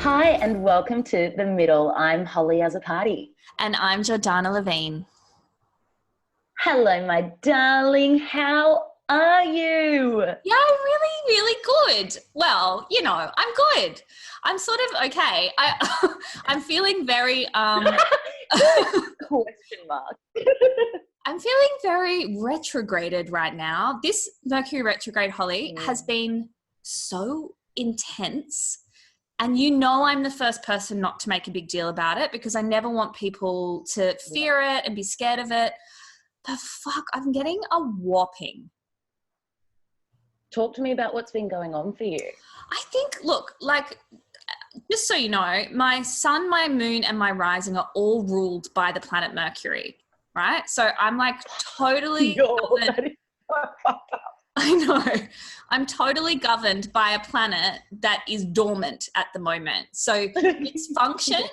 Hi and welcome to The Middle. I'm Holly as a party. And I'm Jordana Levine. Hello, my darling. How are you? Yeah, I'm really good. Well, I'm good. I'm sort of okay. I'm feeling very Question mark. I'm feeling very retrograded right now. This Mercury retrograde, Holly, has been so intense. And I'm the first person not to make a big deal about it because I never want people to fear it and be scared of it. But fuck, I'm getting a whopping. Talk to me about what's been going on for you. I think, look, just so you know, my sun, my moon, and my rising are all ruled by the planet Mercury, right? So I'm totally That is so fucked up. I know. I'm totally governed by a planet that is dormant at the moment. So its function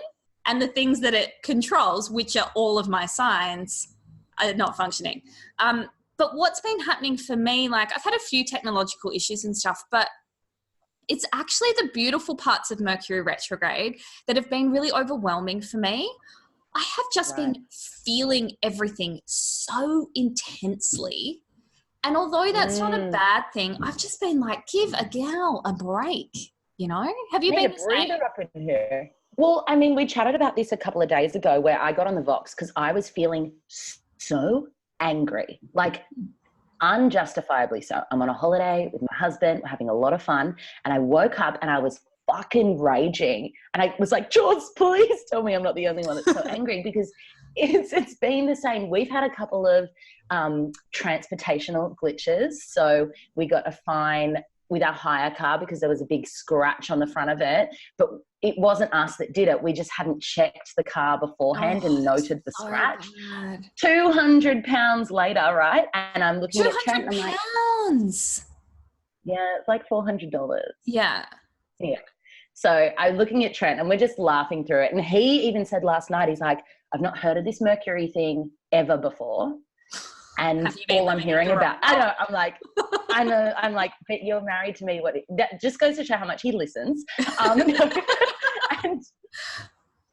and the things that it controls, which are all of my signs, are not functioning. But what's been happening for me, I've had a few technological issues and stuff, but it's actually the beautiful parts of Mercury retrograde that have been really overwhelming for me. I have just been feeling everything so intensely. And although that's not a bad thing, I've just been give a gal a break, Have you been the same? Up in here. Well, I mean, we chatted about this a couple of days ago where I got on the Vox because I was feeling so angry, unjustifiably so. I'm on a holiday with my husband, we're having a lot of fun, and I woke up and I was fucking raging. And I was like, George, please tell me I'm not the only one that's so angry because it's been the same. We've had a couple of transportational glitches. So we got a fine with our hire car because there was a big scratch on the front of it, but it wasn't us that did it. We just hadn't checked the car beforehand and noted the scratch. Bad. 200 pounds later, right? And I'm looking at Trent and I'm like, pounds. Yeah, it's like $400. Yeah. So I'm looking at Trent and we're just laughing through it. And he even said last night, he's like, I've not heard of this Mercury thing ever before. And all I'm hearing about, I'm like, but you're married to me. That just goes to show how much he listens. And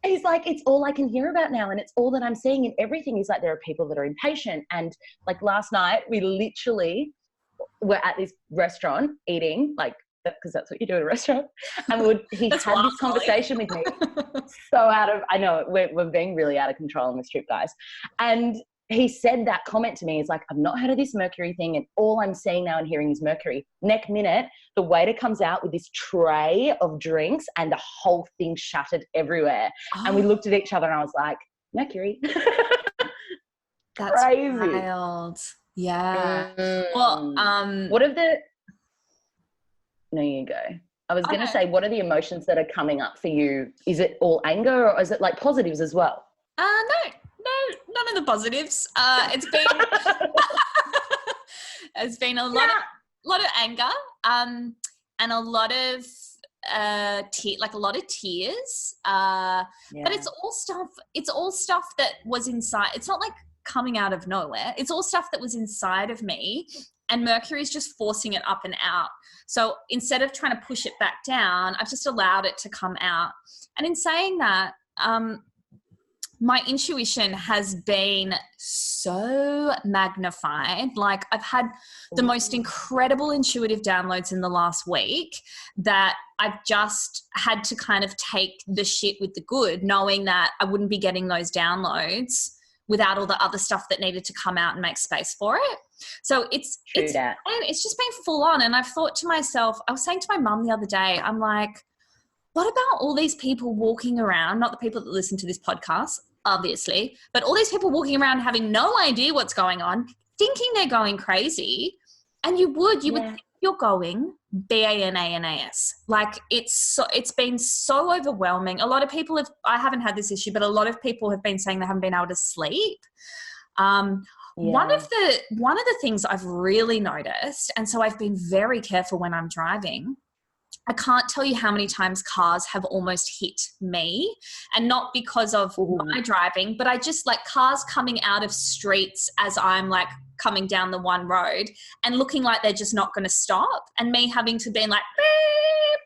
he's like, it's all I can hear about now. And it's all that I'm seeing in everything. He's like, there are people that are impatient. And last night we literally were at this restaurant eating, because that's what you do at a restaurant. And he had this conversation with me. I know we're being really out of control on this trip, guys. And he said that comment to me. He's like, I've not heard of this Mercury thing, and all I'm seeing now and hearing is Mercury. Next minute, the waiter comes out with this tray of drinks and the whole thing shattered everywhere. Oh. And we looked at each other and I was like, Mercury. That's crazy. Wild. Yeah. Well, what are the... No, you go. I was going to say, what are the emotions that are coming up for you? Is it all anger or is it positives as well? No, none of the positives. It's been a lot of anger, and a lot of a lot of tears. But it's all stuff that was inside. It's not coming out of nowhere. It's all stuff that was inside of me, and Mercury is just forcing it up and out. So instead of trying to push it back down, I've just allowed it to come out. And in saying that, my intuition has been so magnified. I've had the most incredible intuitive downloads in the last week that I've just had to kind of take the shit with the good, knowing that I wouldn't be getting those downloads without all the other stuff that needed to come out and make space for it. So it's just been full on. And I've thought to myself, I was saying to my mum the other day, I'm like, what about all these people walking around, not the people that listen to this podcast, obviously, but all these people walking around having no idea what's going on, thinking they're going crazy. And you would think you're going BANANAS. It's been so overwhelming. A lot of people I haven't had this issue, but a lot of people have been saying they haven't been able to sleep. One of the things I've really noticed, and so I've been very careful when I'm driving, I can't tell you how many times cars have almost hit me, and not because of my driving, but I just cars coming out of streets as I'm coming down the one road and looking like they're just not going to stop, and me having to be beep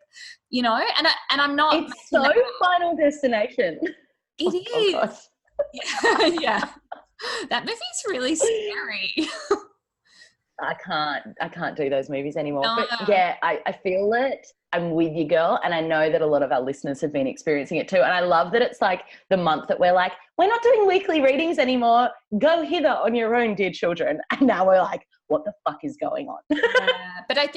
you know, and I'm not. It's so Final Destination. It is. Yeah, yeah. That movie's really scary. I can't do those movies anymore. No. But yeah, I feel it. I'm with you, girl. And I know that a lot of our listeners have been experiencing it too. And I love that it's like the month that we're like, we're not doing weekly readings anymore. Go hither on your own, dear children. And now we're like, what the fuck is going on? Yeah, but I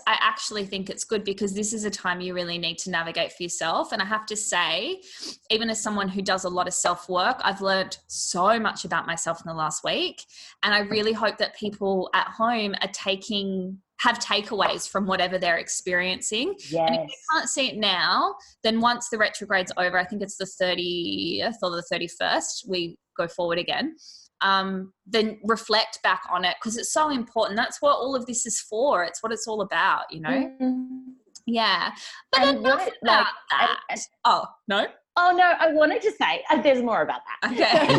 actually think it's good because this is a time you really need to navigate for yourself. And I have to say, even as someone who does a lot of self-work, I've learned so much about myself in the last week. And I really hope that people at home have takeaways from whatever they're experiencing. Yes. And if you can't see it now, then once the retrograde's over, I think it's the 30th or the 31st, we go forward again. Then reflect back on it because it's so important. That's what all of this is for. It's what it's all about, you know? Mm-hmm. Yeah. But enough about that. Oh, no? Oh, no, I wanted to say there's more about that. Okay.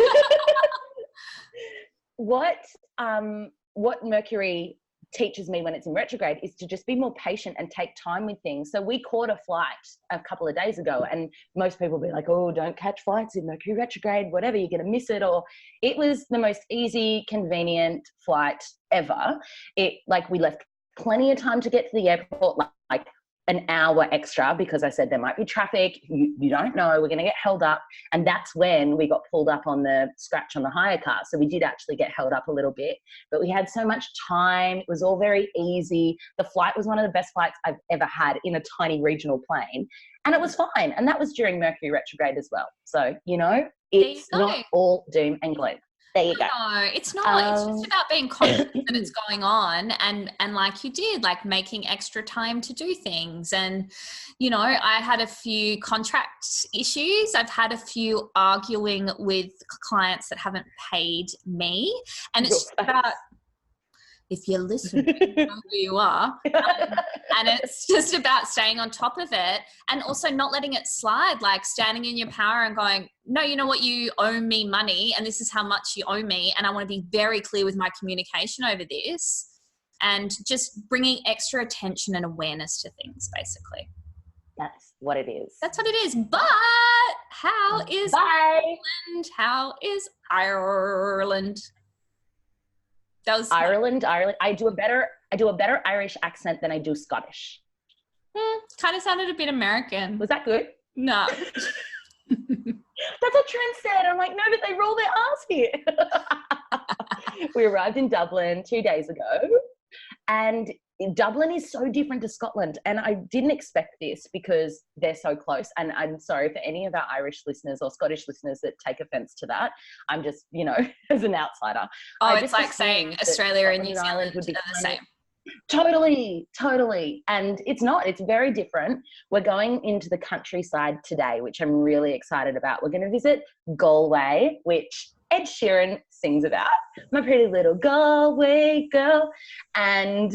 What Mercury teaches me when it's in retrograde is to just be more patient and take time with things. So we caught a flight a couple of days ago and most people will be like, oh, don't catch flights in Mercury retrograde, whatever, you're going to miss it. Or it was the most easy, convenient flight ever. We left plenty of time to get to the airport, like an hour extra because I said there might be traffic. You don't know. We're going to get held up. And that's when we got pulled up on the scratch on the hire car. So we did actually get held up a little bit, but we had so much time. It was all very easy. The flight was one of the best flights I've ever had in a tiny regional plane. And it was fine. And that was during Mercury retrograde as well. So, you know, it's not all doom and gloom. There you go. No, it's not. It's just about being conscious that it's going on and like you did, like making extra time to do things. And, you know, I had a few contract issues. I've had a few arguing with clients that haven't paid me. And it's just about, if you're listening, you know who you are. And it's just about staying on top of it and also not letting it slide, like standing in your power and going, no, you know what, you owe me money and this is how much you owe me. And I want to be very clear with my communication over this and just bringing extra attention and awareness to things, basically. That's what it is. That's what it is. But how is Ireland? How is Ireland? Ireland. I do a better Irish accent than I do Scottish. Kind of sounded a bit American. Was that good? No. That's what Trent said. I'm like, no, but they roll their ass here. We arrived in Dublin 2 days ago, and Dublin is so different to Scotland, and I didn't expect this because they're so close. And I'm sorry for any of our Irish listeners or Scottish listeners that take offense to that. I'm just, you know, as an outsider. Oh, it's like saying Australia and New Zealand would be the same. Totally. And it's not. It's very different. We're going into the countryside today, which I'm really excited about. We're going to visit Galway, which Ed Sheeran sings about, my pretty little Galway girl. And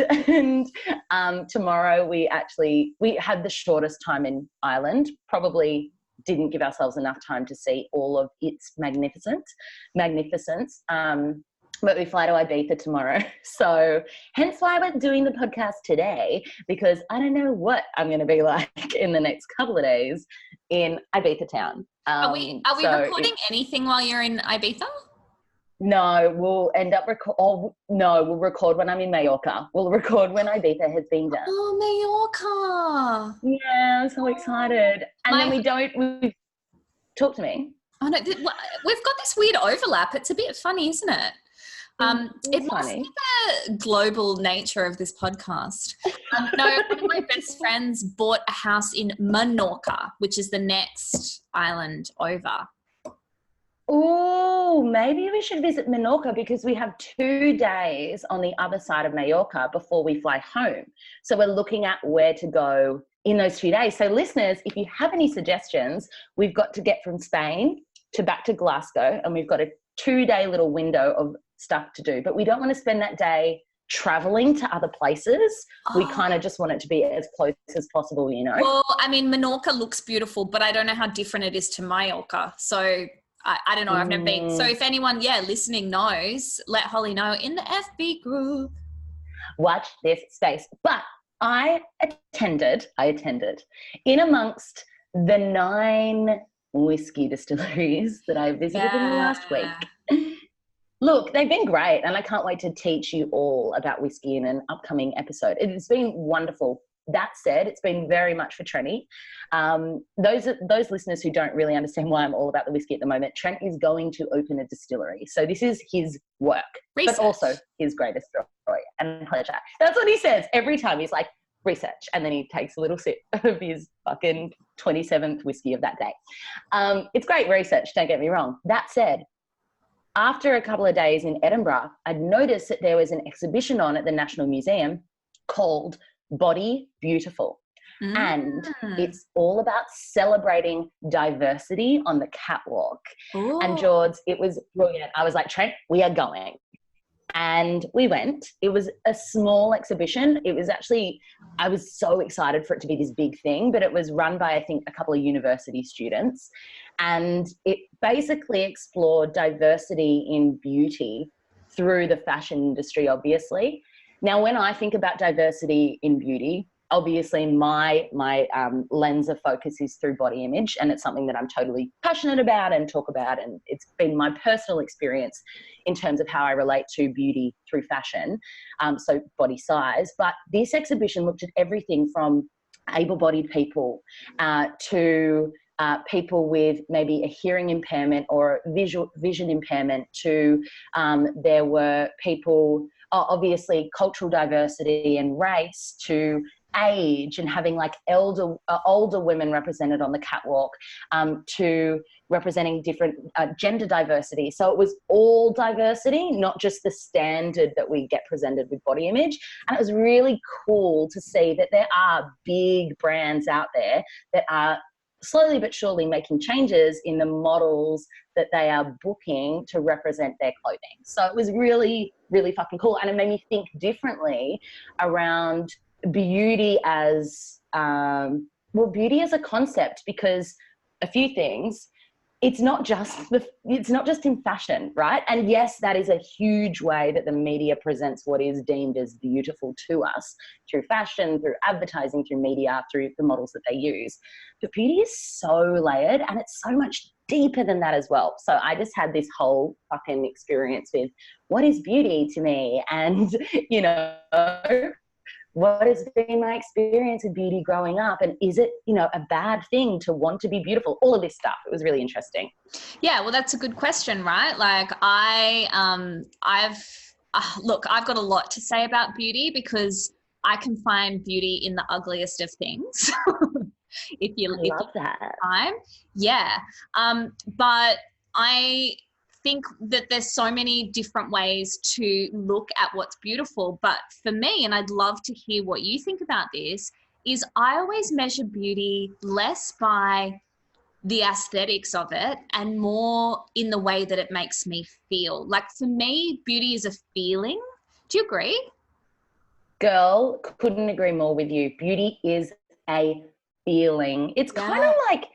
tomorrow we had the shortest time in Ireland, probably didn't give ourselves enough time to see all of its magnificence. But we fly to Ibiza tomorrow. So hence why we're doing the podcast today, because I don't know what I'm going to be like in the next couple of days in Ibiza town. Are we recording anything while you're in Ibiza? No, we'll end up we'll record when I'm in Mallorca. We'll record when Ibiza has been done. Oh, Mallorca. Yeah, I'm so excited. And then talk to me. Oh, no, we've got this weird overlap. It's a bit funny, isn't it? It must be the global nature of this podcast. No, one of my best friends bought a house in Menorca, which is the next island over. Oh, maybe we should visit Menorca because we have 2 days on the other side of Mallorca before we fly home. So we're looking at where to go in those 2 days. So listeners, if you have any suggestions, we've got to get from Spain to back to Glasgow, and we've got a 2-day little window of stuff to do, but we don't want to spend that day traveling to other places. We kind of just want it to be as close as possible, you know. Well, I mean, Menorca looks beautiful, but I don't know how different it is to Mallorca. So I don't know. I've never been. So if anyone, listening knows, let Holly know in the FB group. Watch this space. But I attended in amongst the 9 whiskey distilleries that I visited in the last week. Look, they've been great, and I can't wait to teach you all about whiskey in an upcoming episode. It's been wonderful. That said, it's been very much for Trenny. Those listeners who don't really understand why I'm all about the whiskey at the moment, Trent is going to open a distillery. So this is his work, but also his greatest joy and pleasure. That's what he says every time. He's like, research, and then he takes a little sip of his fucking 27th whiskey of that day. It's great research, don't get me wrong. That said, after a couple of days in Edinburgh, I'd noticed that there was an exhibition on at the National Museum called Body Beautiful. And it's all about celebrating diversity on the catwalk. Ooh. And George, it was brilliant. I was like, Trent, we are going. And we went. It was a small exhibition. It was actually, I was so excited for it to be this big thing, but it was run by, I think, a couple of university students. And it basically explored diversity in beauty through the fashion industry, obviously. Now, when I think about diversity in beauty, obviously my lens of focus is through body image, and it's something that I'm totally passionate about and talk about, and it's been my personal experience in terms of how I relate to beauty through fashion, so body size. But this exhibition looked at everything from able-bodied people to people with maybe a hearing impairment or vision impairment to there were people, obviously cultural diversity and race, to age and having like older women represented on the catwalk, to representing different gender diversity. So it was all diversity, not just the standard that we get presented with body image. And it was really cool to see that there are big brands out there that are slowly but surely making changes in the models that they are booking to represent their clothing. So it was really, really fucking cool. And it made me think differently around beauty as, beauty as a concept, because a few things, it's not just in fashion, right? And yes, that is a huge way that the media presents what is deemed as beautiful to us through fashion, through advertising, through media, through the models that they use. But beauty is so layered, and it's so much deeper than that as well. So I just had this whole fucking experience with what is beauty to me, and, you know, what has been my experience of beauty growing up, and is it, you know, a bad thing to want to be beautiful? All of this stuff. It was really interesting. Yeah, well, that's a good question, right? Like look, I've got a lot to say about beauty, because I can find beauty in the ugliest of things. if you love that time. Yeah. But I think that there's so many different ways to look at what's beautiful. But for me, and I'd love to hear what you think about this, is I always measure beauty less by the aesthetics of it and more in the way that it makes me feel. Like, for me, beauty is a feeling. Do you agree? Girl, couldn't agree more with you. Beauty is a feeling. It's kind of like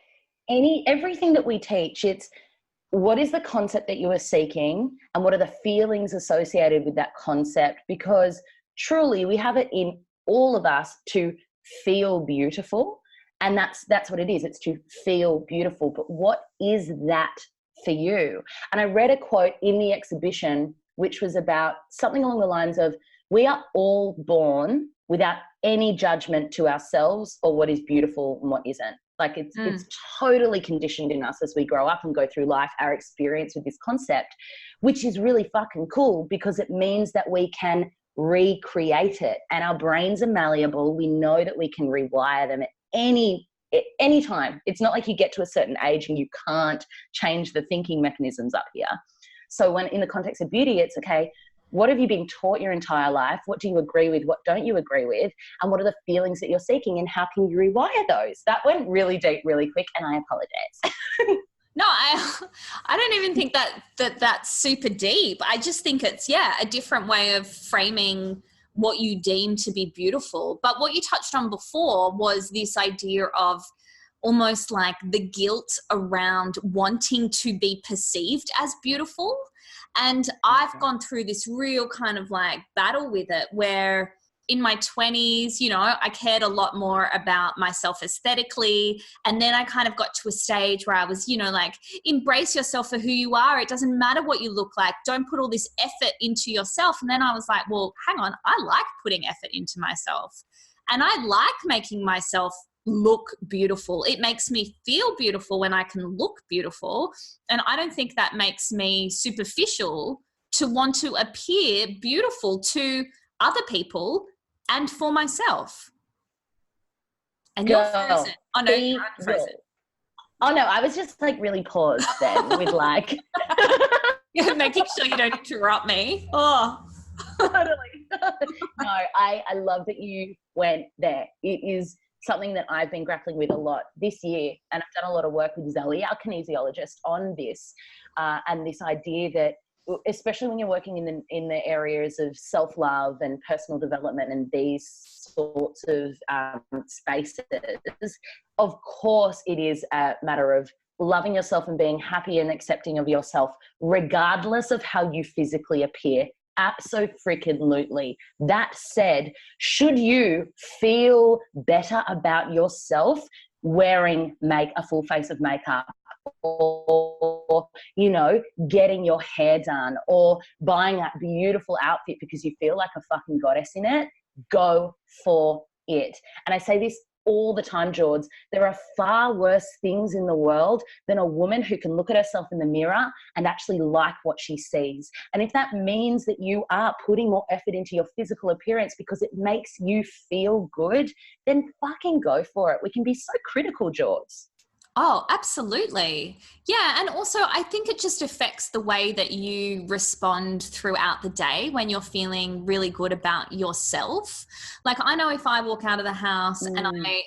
everything that we teach. It's, what is the concept that you are seeking, and what are the feelings associated with that concept? Because truly we have it in all of us to feel beautiful, and that's what it is. It's to feel beautiful. But what is that for you? And I read a quote in the exhibition which was about something along the lines of, we are all born without any judgment to ourselves or what is beautiful and what isn't. Like, it's totally conditioned in us as we grow up and go through life, our experience with this concept, which is really fucking cool, because it means that we can recreate it, and our brains are malleable. We know that we can rewire them at any time. It's not like you get to a certain age and you can't change the thinking mechanisms up here. So when in the context of beauty, it's okay, what have you been taught your entire life? What do you agree with? What don't you agree with? And what are the feelings that you're seeking, and how can you rewire those? That went really deep, really quick, and I apologize. No, I don't even think that's super deep. I just think it's, a different way of framing what you deem to be beautiful. But what you touched on before was this idea of almost like the guilt around wanting to be perceived as beautiful. And I've gone through this real kind of like battle with it, where in my 20s, you know, I cared a lot more about myself aesthetically. And then I kind of got to a stage where I was, you know, like, embrace yourself for who you are. It doesn't matter what you look like. Don't put all this effort into yourself. And then I was like, well, hang on, I like putting effort into myself. And I like making myself look beautiful. It makes me feel beautiful when I can look beautiful. And I don't think that makes me superficial to want to appear beautiful to other people and for myself. And you're frozen. Oh no, you're frozen. Oh no, I was just like really paused then with like you're making sure you don't interrupt me. Oh, totally. No, I love that you went there. It is something that I've been grappling with a lot this year, and I've done a lot of work with Zelly, our kinesiologist, on this, and this idea that, especially when you're working in the areas of self-love and personal development and these sorts of spaces, of course it is a matter of loving yourself and being happy and accepting of yourself, regardless of how you physically appear. Abso-freaking-lutely. That said, should you feel better about yourself wearing a full face of makeup, or, you know, getting your hair done, or buying that beautiful outfit because you feel like a fucking goddess in it, go for it. And I say this all the time, George, there are far worse things in the world than a woman who can look at herself in the mirror and actually like what she sees. And if that means that you are putting more effort into your physical appearance because it makes you feel good, then fucking go for it. We can be so critical, George. Oh, absolutely. Yeah. And also I think it just affects the way that you respond throughout the day when you're feeling really good about yourself. Like, I know if I walk out of the house and I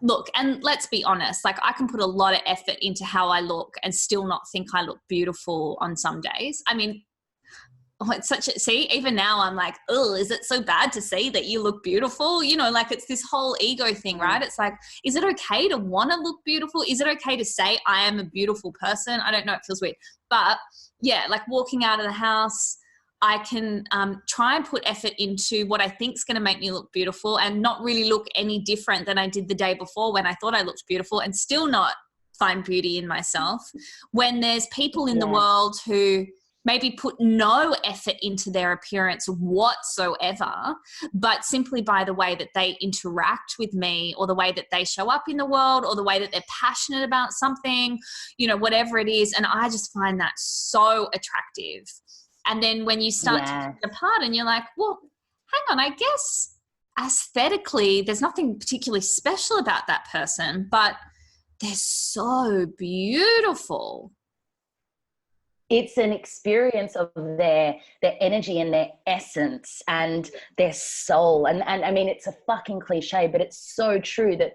look, and let's be honest, like, I can put a lot of effort into how I look and still not think I look beautiful on some days. I mean, it's such a, see, even now I'm like, oh, is it so bad to say that you look beautiful? You know, like, it's this whole ego thing, right? It's like, is it okay to want to look beautiful? Is it okay to say I am a beautiful person? I don't know. It feels weird. But yeah, like, walking out of the house, I can try and put effort into what I think is going to make me look beautiful and not really look any different than I did the day before when I thought I looked beautiful, and still not find beauty in myself. When there's people in the world who maybe put no effort into their appearance whatsoever, but simply by the way that they interact with me, or the way that they show up in the world, or the way that they're passionate about something, you know, whatever it is. And I just find that so attractive. And then when you start to pick it apart and you're like, well, hang on, I guess aesthetically there's nothing particularly special about that person, but they're so beautiful. It's an experience of their energy and their essence and their soul. And I mean, it's a fucking cliche, but it's so true that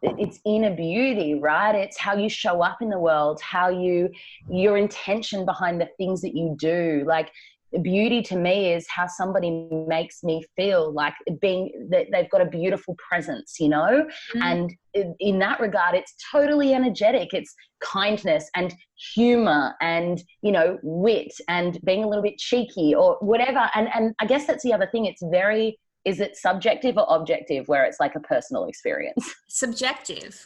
it's inner beauty, right? It's how you show up in the world, your intention behind the things that you do. Like, beauty to me is how somebody makes me feel, like that they've got a beautiful presence, you know? And in that regard, it's totally energetic. It's kindness and humor and, you know, wit and being a little bit cheeky or whatever. And I guess that's the other thing. It's very, is it subjective or objective, where it's like a personal experience? Subjective.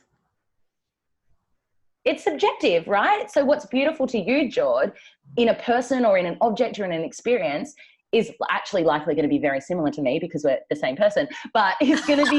It's subjective, right? So what's beautiful to you, Jord, in a person or in an object or in an experience is actually likely going to be very similar to me because we're the same person, but there's going to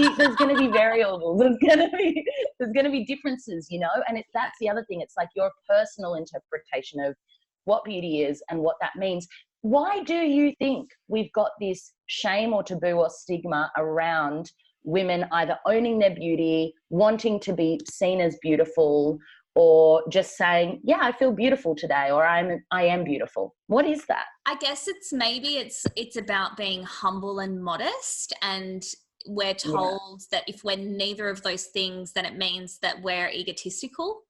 be variables. There's going to be differences, you know? And that's the other thing. It's like your personal interpretation of what beauty is and what that means. Why do you think we've got this shame or taboo or stigma around women either owning their beauty, wanting to be seen as beautiful, or just saying, yeah, I feel beautiful today, or I am beautiful? What is that? I guess it's about being humble and modest, and we're told that if we're neither of those things, then it means that we're egotistical.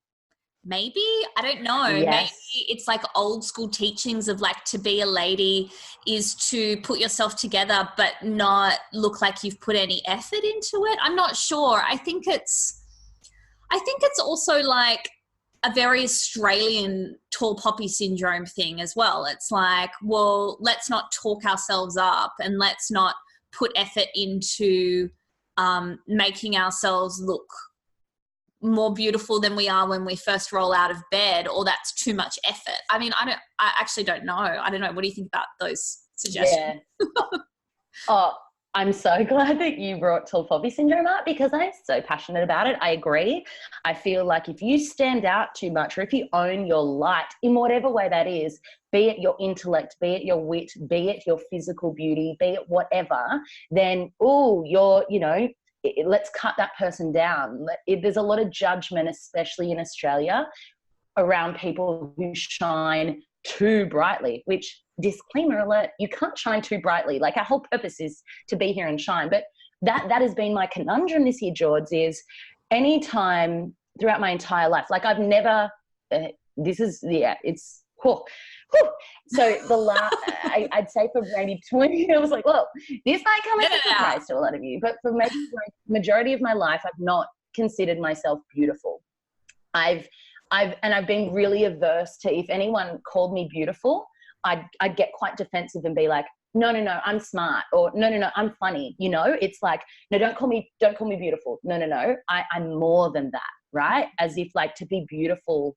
Maybe, I don't know. Yes. Maybe it's like old school teachings of like, to be a lady is to put yourself together but not look like you've put any effort into it. I'm not sure. I think it's also like a very Australian tall poppy syndrome thing as well. It's like, well, let's not talk ourselves up and let's not put effort into making ourselves look more beautiful than we are when we first roll out of bed, or that's too much effort? I mean, I actually don't know. I don't know. What do you think about those suggestions? Yeah. Oh, I'm so glad that you brought tall poppy syndrome up, because I'm so passionate about it. I agree. I feel like if you stand out too much, or if you own your light in whatever way that is, be it your intellect, be it your wit, be it your physical beauty, be it whatever, then, let's cut that person down. There's a lot of judgment, especially in Australia, around people who shine too brightly, which, disclaimer alert, you can't shine too brightly. Like, our whole purpose is to be here and shine. But that has been my conundrum this year, George, is any time throughout my entire life, like I've never, it's, whew. So the last, I'd say for maybe 20, I was like, well, this might come as a surprise to a lot of you, but for maybe like the majority of my life, I've not considered myself beautiful. I've been really averse to, if anyone called me beautiful, I'd get quite defensive and be like, no, I'm smart, or no, I'm funny. It's like, no, don't call me beautiful. No, I'm more than that, right? As if like to be beautiful,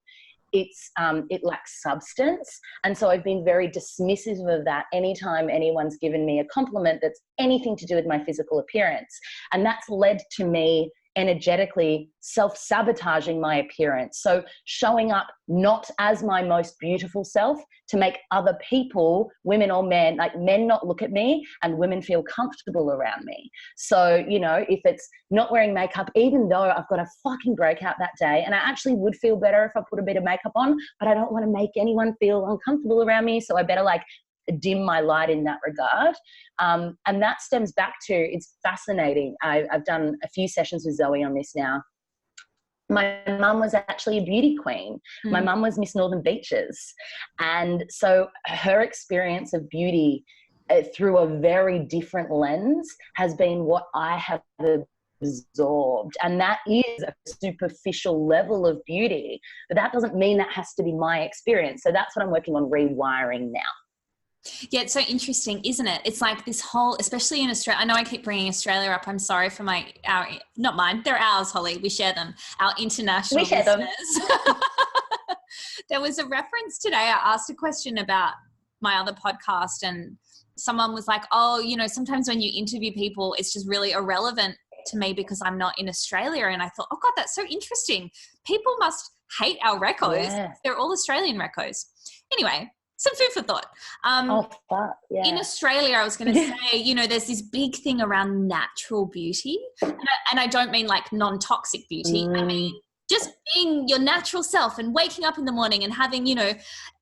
it lacks substance. And so I've been very dismissive of that anytime anyone's given me a compliment that's anything to do with my physical appearance. And that's led to me energetically self-sabotaging my appearance. So showing up not as my most beautiful self to make other people, women or men, like men not look at me and women feel comfortable around me. So, if it's not wearing makeup, even though I've got a fucking breakout that day, and I actually would feel better if I put a bit of makeup on, but I don't want to make anyone feel uncomfortable around me. So I better like dim my light in that regard. And that stems back to, it's fascinating. I've done a few sessions with Zoe on this now. My mum was actually a beauty queen. My mum was Miss Northern Beaches. And so her experience of beauty through a very different lens has been what I have absorbed. And that is a superficial level of beauty, but that doesn't mean that has to be my experience. So that's what I'm working on rewiring now. Yeah, it's so interesting, isn't it? It's like this whole, especially in Australia, I know I keep bringing Australia up. I'm sorry for not mine, they're ours, Holly. We share them, our international listeners. There was a reference today. I asked a question about my other podcast, and someone was like, oh, sometimes when you interview people, it's just really irrelevant to me because I'm not in Australia. And I thought, oh God, that's so interesting. People must hate our recos. Yeah. They're all Australian recos. Anyway, some food for thought. Yeah. In Australia, I was going to say, there's this big thing around natural beauty. And I don't mean like non-toxic beauty. I mean, just being your natural self and waking up in the morning and having,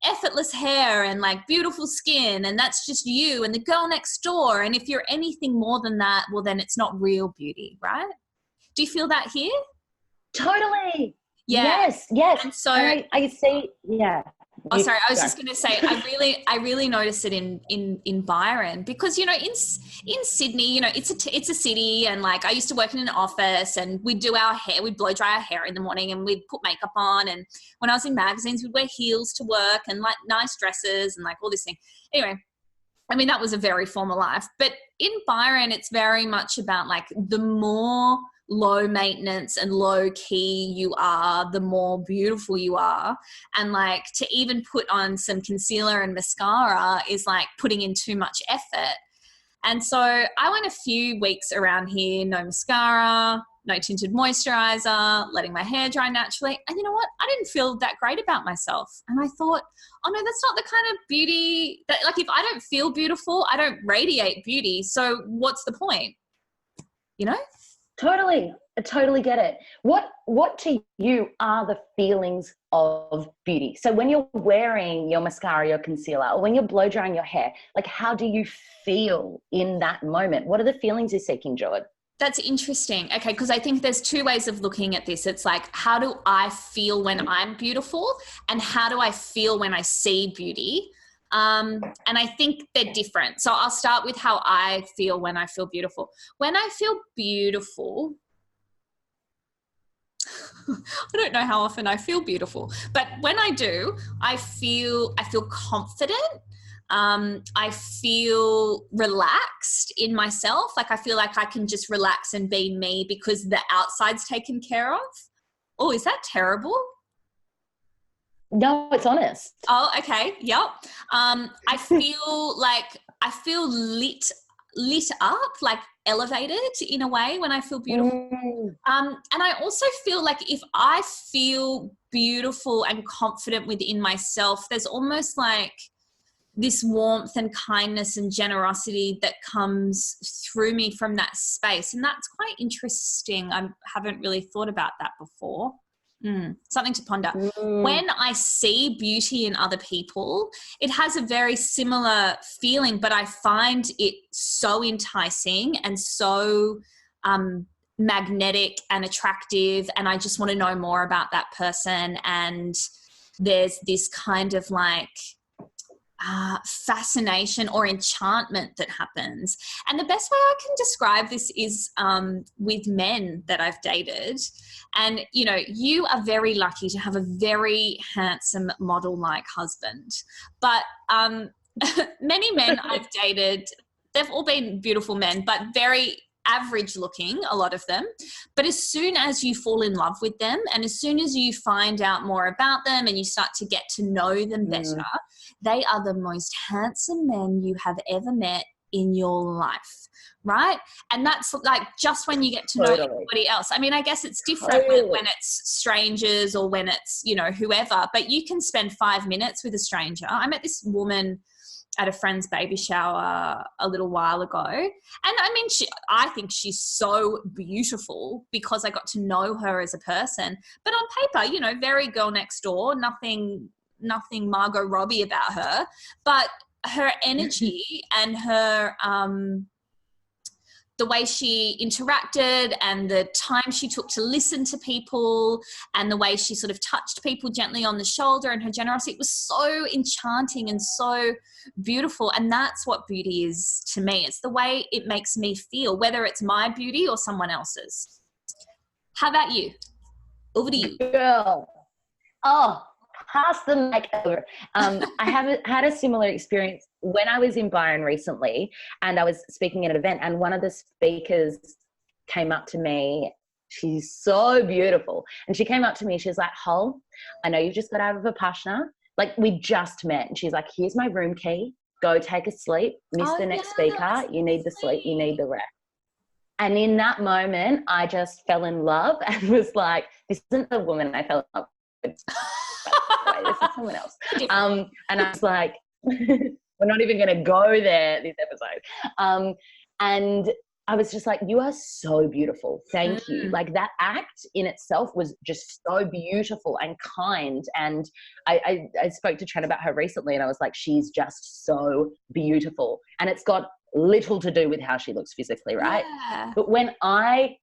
effortless hair and like beautiful skin. And that's just you and the girl next door. And if you're anything more than that, well, then it's not real beauty, right? Do you feel that here? Totally. Yeah. Yes. And so I see, yeah. Oh, sorry. I was just going to say, I really noticed it in Byron because, in Sydney, it's a city, and like I used to work in an office and we'd do our hair, we'd blow dry our hair in the morning and we'd put makeup on. And when I was in magazines, we'd wear heels to work and like nice dresses and like all this thing. Anyway, I mean, that was a very formal life, but in Byron, it's very much about like the more low maintenance and low key you are, the more beautiful you are. And like to even put on some concealer and mascara is like putting in too much effort. And so I went a few weeks around here, no mascara, no tinted moisturizer, letting my hair dry naturally. And you know what? I didn't feel that great about myself. And I thought, oh no, that's not the kind of beauty that, like, if I don't feel beautiful, I don't radiate beauty. So what's the point? Totally. I totally get it. What to you are the feelings of beauty? So when you're wearing your mascara, your concealer, or when you're blow drying your hair, like how do you feel in that moment? What are the feelings you're seeking, Jord? That's interesting. Okay, because I think there's two ways of looking at this. It's like, how do I feel when I'm beautiful? And how do I feel when I see beauty? And I think they're different. So I'll start with how I feel when I feel beautiful. When I feel beautiful, I don't know how often I feel beautiful, but when I do, I feel confident. I feel relaxed in myself. Like I feel like I can just relax and be me because the outside's taken care of. Oh, is that terrible? No, it's honest. Oh, okay. Yep. I feel lit up, like elevated in a way when I feel beautiful. And I also feel like if I feel beautiful and confident within myself, there's almost like this warmth and kindness and generosity that comes through me from that space. And that's quite interesting. I haven't really thought about that before. Something to ponder. When I see beauty in other people, it has a very similar feeling, but I find it so enticing and so magnetic and attractive, and I just want to know more about that person. And there's this kind of like fascination or enchantment that happens. And the best way I can describe this is with men that I've dated. And, you know, you are very lucky to have a very handsome model-like husband. But many men I've dated, they've all been beautiful men, but very average looking, a lot of them. But as soon as you fall in love with them and as soon as you find out more about them and you start to get to know them better, they are the most handsome men you have ever met in your life, right? And that's like just when you get to know everybody else. I mean, I guess it's different when it's strangers or when it's, you know, whoever, but you can spend 5 minutes with a stranger. I met this woman at a friend's baby shower a little while ago. And I mean, I think she's so beautiful because I got to know her as a person. But on paper, you know, very girl next door, nothing Margot Robbie about her. But her energy and her the way she interacted and the time she took to listen to people and the way she sort of touched people gently on the shoulder and her generosity, it was so enchanting and so beautiful. And that's what beauty is to me. It's the way it makes me feel, whether it's my beauty or someone else's. How about you? Over to you. Girl. Oh, pass the mic over. I have had a similar experience when I was in Byron recently, and I was speaking at an event, and one of the speakers came up to me. She's so beautiful. And she came up to me. She's like, Hull, I know you've just got out of Vipassana. Like, we just met. And she's like, here's my room key. Go take a sleep. Miss the next speaker. You need the sleep. You need the rest. And in that moment, I just fell in love and was like, this isn't the woman I fell in love with. This is someone else. And I was like, we're not even going to go there this episode. And I was just like, you are so beautiful. Thank you. Like, that act in itself was just so beautiful and kind. And I spoke to Trent about her recently, and I was like, she's just so beautiful. And it's got little to do with how she looks physically, right? Yeah. But when I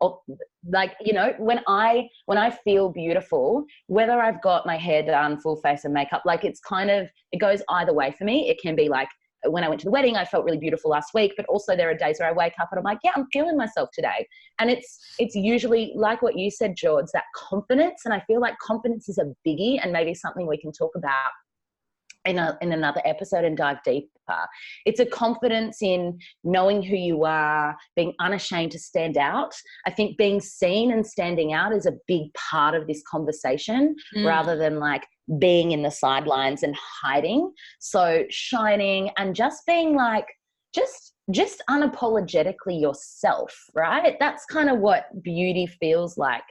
feel beautiful, whether I've got my hair done, full face and makeup, like, it's kind of, it goes either way for me. It can be like, when I went to the wedding, I felt really beautiful last week, but also there are days where I wake up and I'm like, yeah, I'm feeling myself today. And it's usually like what you said, George, that confidence. And I feel like confidence is a biggie, and maybe something we can talk about in another episode and dive deeper. It's a confidence in knowing who you are, being unashamed to stand out. I think being seen and standing out is a big part of this conversation, rather than like being in the sidelines and hiding. So shining and just being like, just unapologetically yourself, right? That's kind of what beauty feels like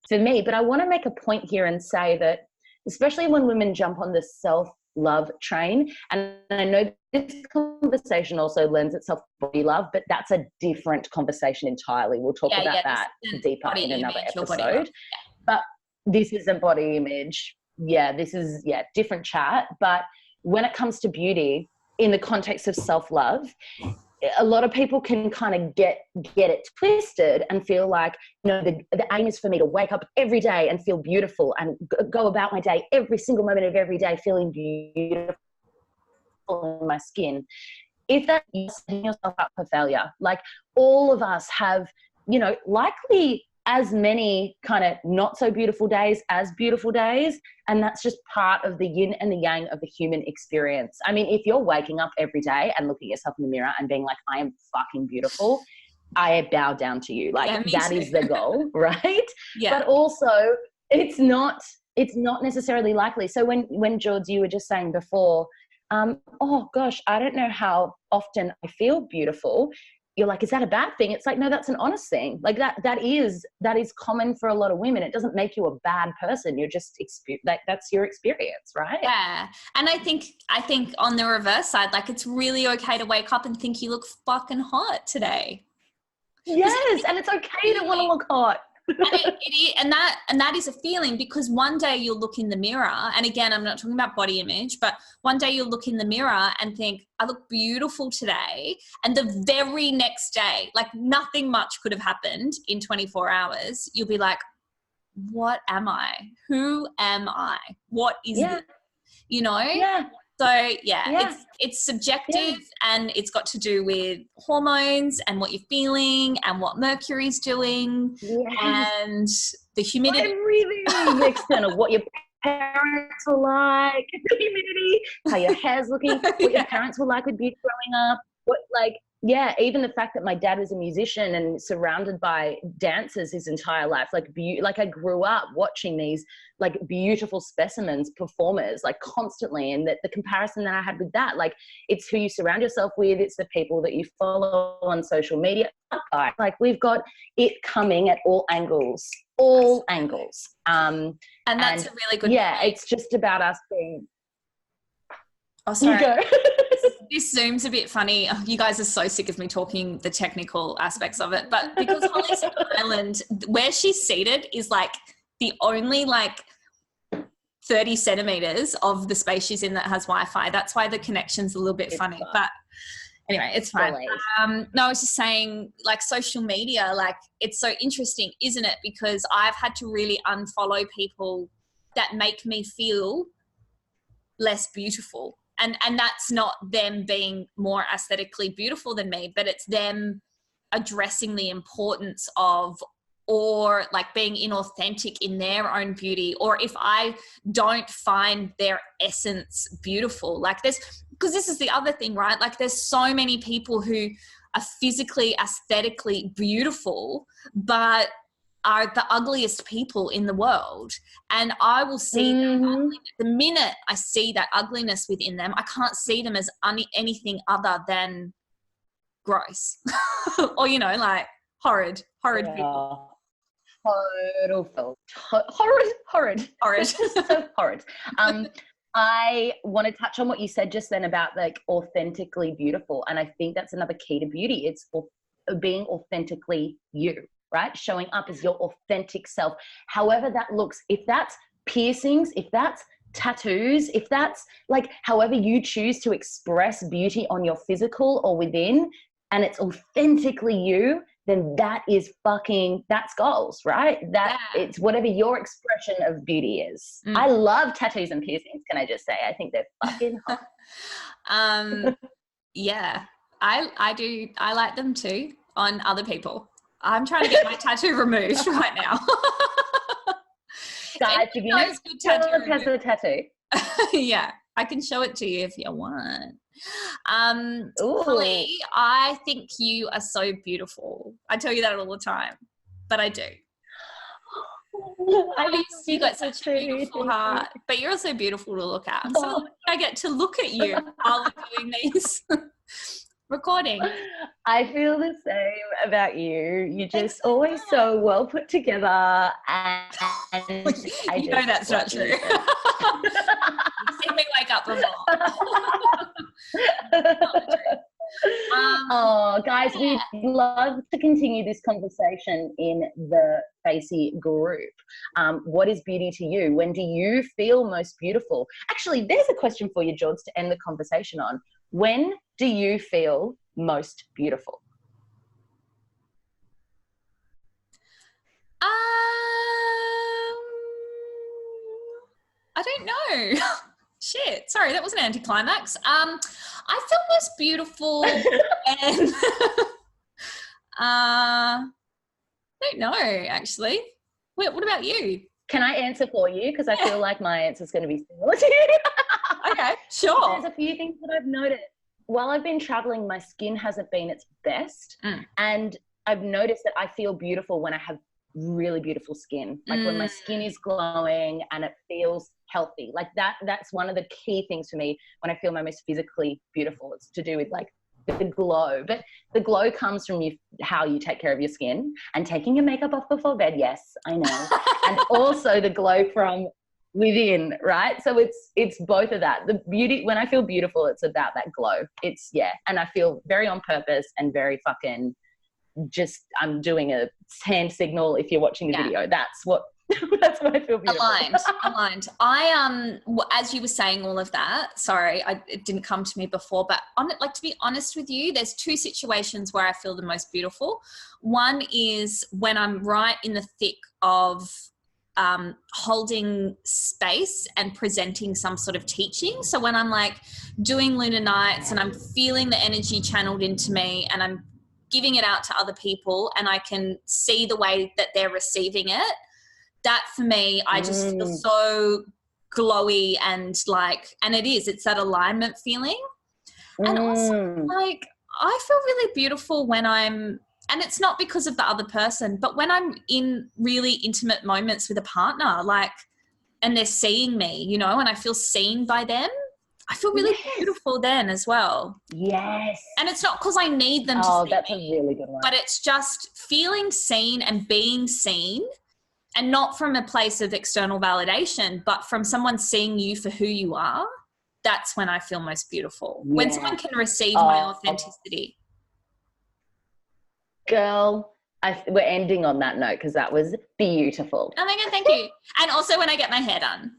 for me. But I want to make a point here and say that, especially when women jump on the self-love train, and I know this conversation also lends itself to body love, but that's a different conversation entirely. We'll talk about that deeper in another episode. But this isn't body image. Yeah, this is, different chat. But when it comes to beauty in the context of self-love, a lot of people can kind of get it twisted and feel like, you know, the aim is for me to wake up every day and feel beautiful and go about my day, every single moment of every day, feeling beautiful in my skin. If that is setting yourself up for failure, like, all of us have, you know, likely as many kind of not so beautiful days as beautiful days. And that's just part of the yin and the yang of the human experience. I mean, if you're waking up every day and looking at yourself in the mirror and being like, I am fucking beautiful, I bow down to you. Like, that is the goal, right? Yeah. But also it's not necessarily likely. So when George, you were just saying before, oh gosh, I don't know how often I feel beautiful. You're like, is that a bad thing? It's like, no, that's an honest thing. Like that is common for a lot of women. It doesn't make you a bad person. You're just that's your experience, right? Yeah. And I think on the reverse side, like, it's really okay to wake up and think you look fucking hot today. Yes, and it's okay to want to look hot. and that is a feeling, because one day you'll look in the mirror, and again, I'm not talking about body image, but one day you'll look in the mirror and think, I look beautiful today, and the very next day, like nothing much could have happened in 24 hours, you'll be like, what am I? Who am I? What is this? You know? Yeah. So it's subjective, and it's got to do with hormones and what you're feeling and what Mercury's doing and the humidity. Everything external, what your parents were like, the humidity, how your hair's looking, what your parents were like with beauty growing up, even the fact that my dad was a musician and surrounded by dancers his entire life, like I grew up watching these like beautiful specimens, performers, like constantly, and the comparison that I had with that, like, it's who you surround yourself with, it's the people that you follow on social media. Like, we've got it coming at all angles. And that's a really good point. It's just about us being. Oh, sorry. You go. This Zoom's a bit funny. Oh, you guys are so sick of me talking the technical aspects of it. But because Holly's in Ireland, where she's seated is like the only like 30 centimeters of the space she's in that has Wi-Fi. That's why the connection's a little bit funny. But anyway, it's fine. No, I was just saying, like, social media, like, it's so interesting, isn't it? Because I've had to really unfollow people that make me feel less beautiful. And that's not them being more aesthetically beautiful than me, but it's them addressing the importance of, or like being inauthentic in their own beauty, or if I don't find their essence beautiful, like because this is the other thing, right? Like, there's so many people who are physically, aesthetically beautiful, but are the ugliest people in the world. And I will see that the minute I see that ugliness within them, I can't see them as anything other than gross or, you know, like horrid people. Horrid. So horrid. I want to touch on what you said just then about like authentically beautiful. And I think that's another key to beauty. It's being authentically you. Right? Showing up as your authentic self, however that looks. If that's piercings, if that's tattoos, if that's like however you choose to express beauty on your physical or within, and it's authentically you, then that's goals, right? It's whatever your expression of beauty is. I love tattoos and piercings, can I just say? I think they're fucking hot. Yeah, I do. I like them too on other people. I'm trying to get my tattoo removed right now. Guys, if you know the tattoo. Yeah, I can show it to you if you want. Holly, I think you are so beautiful. I tell you that all the time, but I do. You got such a beautiful heart, but you're also beautiful to look at. So I get to look at you while we're doing these recording. I feel the same about you. You're just always so well put together, and you know that's not true. You see me wake up before. Guys, we'd love to continue this conversation in the Facey group. What is beauty to you? When do you feel most beautiful? Actually, there's a question for you, George, to end the conversation on. When do you feel most beautiful? I don't know. Shit. Sorry, that was an anticlimax. I feel most beautiful and I don't know, actually. Wait, what about you? Can I answer for you? Because I feel like my answer is going to be similar to you. Okay, sure. There's a few things that I've noticed. While I've been traveling, my skin hasn't been its best. And I've noticed that I feel beautiful when I have really beautiful skin. Like when my skin is glowing and it feels healthy. Like that's one of the key things for me when I feel my most physically beautiful. It's to do with like the glow. But the glow comes from how you take care of your skin and taking your makeup off before bed. Yes, I know. And also the glow from within, right? So it's both of that. The beauty, when I feel beautiful, it's about that glow. And I feel very on purpose and very fucking just, I'm doing a hand signal if you're watching the video. That's what I feel beautiful. Aligned. As you were saying all of that, sorry, it didn't come to me before, but to be honest with you, there's two situations where I feel the most beautiful. One is when I'm right in the thick of holding space and presenting some sort of teaching. So when I'm like doing lunar nights and I'm feeling the energy channeled into me and I'm giving it out to other people and I can see the way that they're receiving it, that for me, I just feel so glowy and it's that alignment feeling. And also like, I feel really beautiful when and it's not because of the other person, but when I'm in really intimate moments with a partner, and they're seeing me, and I feel seen by them, I feel really beautiful then as well. Yes. And it's not because I need them to see me. That's a really good one. But it's just feeling seen and being seen, and not from a place of external validation, but from someone seeing you for who you are. That's when I feel most beautiful. Yeah. When someone can receive my authenticity. Girl, we're ending on that note because that was beautiful. Oh my God, thank you. And also when I get my hair done.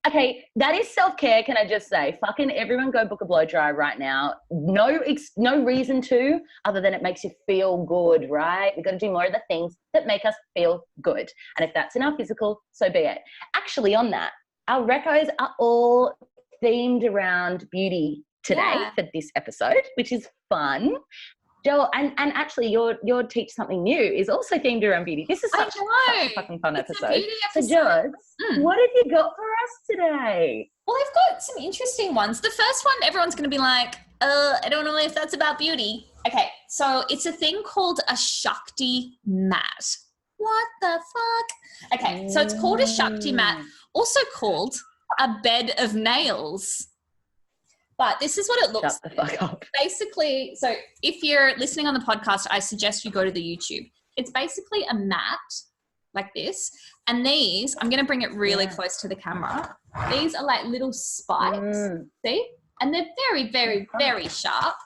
Okay, that is self-care, can I just say? Fucking everyone go book a blow dry right now. No reason to, other than it makes you feel good, right? We've got to do more of the things that make us feel good. And if that's in our physical, so be it. Actually, on that, our recos are all themed around beauty today for this episode, which is fun. Joel, and actually your Teach Something New is also themed around beauty. This is such a fucking fun episode. So Joel, what have you got for us today? Well, I've got some interesting ones. The first one, everyone's going to be like, I don't know if that's about beauty. Okay, so it's a thing called a Shakti mat. What the fuck? Okay, so it's called a Shakti mat, also called a bed of nails. But this is what it looks like. Shut the fuck up. Basically, so if you're listening on the podcast, I suggest you go to the YouTube. It's basically a mat like this. And these, I'm going to bring it really close to the camera. These are like little spikes, see? And they're very, very, very sharp.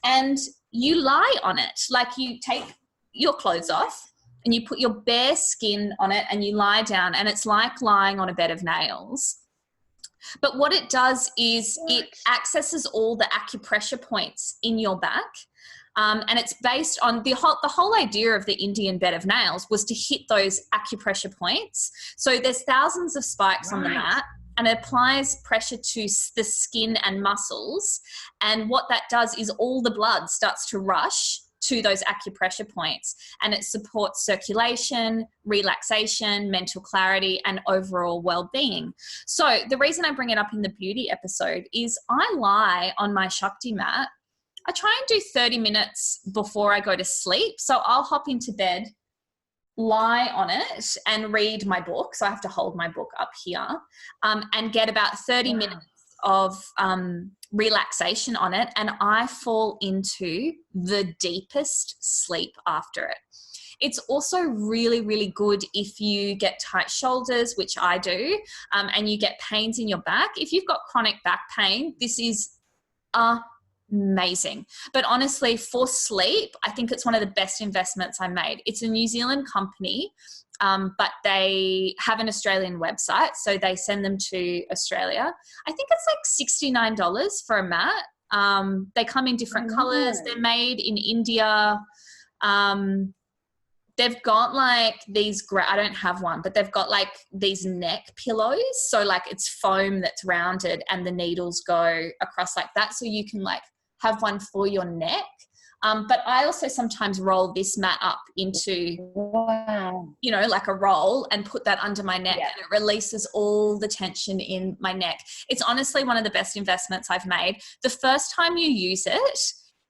And you lie on it. Like you take your clothes off and you put your bare skin on it and you lie down. And it's like lying on a bed of nails. But what it does is it accesses all the acupressure points in your back. And it's based on the whole idea of the Indian bed of nails was to hit those acupressure points. So there's thousands of spikes on the mat and it applies pressure to the skin and muscles. And what that does is all the blood starts to rush to those acupressure points, and it supports circulation, relaxation, mental clarity, and overall well-being. So the reason I bring it up in the beauty episode is I lie on my Shakti mat. I try and do 30 minutes before I go to sleep. So I'll hop into bed, lie on it and read my book. So I have to hold my book up here and get about 30 minutes of relaxation on it, and I fall into the deepest sleep after it. It's also really, really good if you get tight shoulders, which I do, and you get pains in your back. If you've got chronic back pain, this is amazing. But honestly, for sleep, I think it's one of the best investments I made. It's a New Zealand company, but they have an Australian website, so they send them to Australia. I think it's like $69 for a mat. They come in different colours. They're made in India. They've got like these, I don't have one, but they've got like these neck pillows. So like it's foam that's rounded and the needles go across like that. So you can like have one for your neck. But I also sometimes roll this mat up into, wow, you know, like a roll and put that under my neck, and it releases all the tension in my neck. It's honestly one of the best investments I've made. The first time you use it,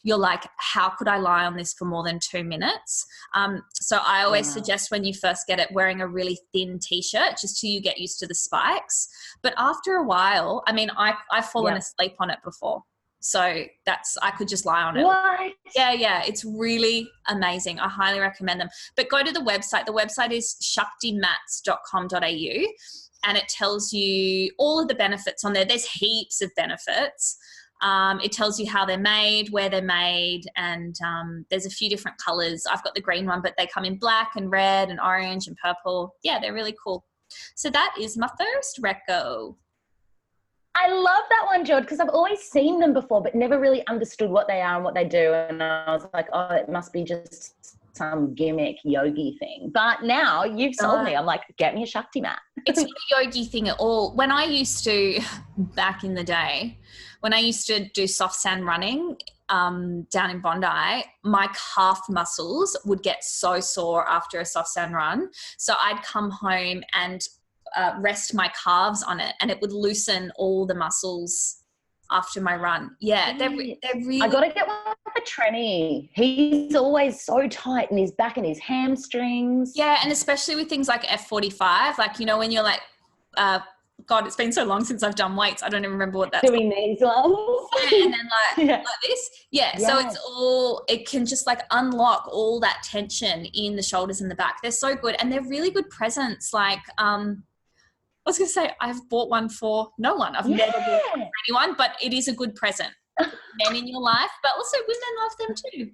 you're like, how could I lie on this for more than 2 minutes? So I always suggest when you first get it, wearing a really thin t-shirt just till you get used to the spikes. But after a while, I mean, I've fallen asleep on it before. So I could just lie on it. What? Yeah. It's really amazing. I highly recommend them. But go to the website. The website is shaktimats.com.au, and it tells you all of the benefits on there. There's heaps of benefits. It tells you how they're made, where they're made, and there's a few different colors. I've got the green one, but they come in black and red and orange and purple. Yeah, they're really cool. So that is my first reco. I love that one, George, because I've always seen them before but never really understood what they are and what they do. And I was like, oh, it must be just some gimmick yogi thing. But now you've sold me. I'm like, get me a Shakti mat. It's not a yogi thing at all. When I used to, back in the day, when I used to do soft sand running down in Bondi, my calf muscles would get so sore after a soft sand run. So I'd come home and rest my calves on it, and it would loosen all the muscles after my run. Yeah, they're really... I got to get one for Trenny. He's always so tight in his back and his hamstrings. Yeah, and especially with things like F45, like, you know, when you're like, God, it's been so long since I've done weights. I don't even remember what that's doing these ones. Yeah, and then like this. Yeah, so it can just like unlock all that tension in the shoulders and the back. They're so good, and they're really good presents. Like, I was going to say I've bought one for no one. I've never bought one for anyone, but it is a good present. Men in your life, but also women love them too.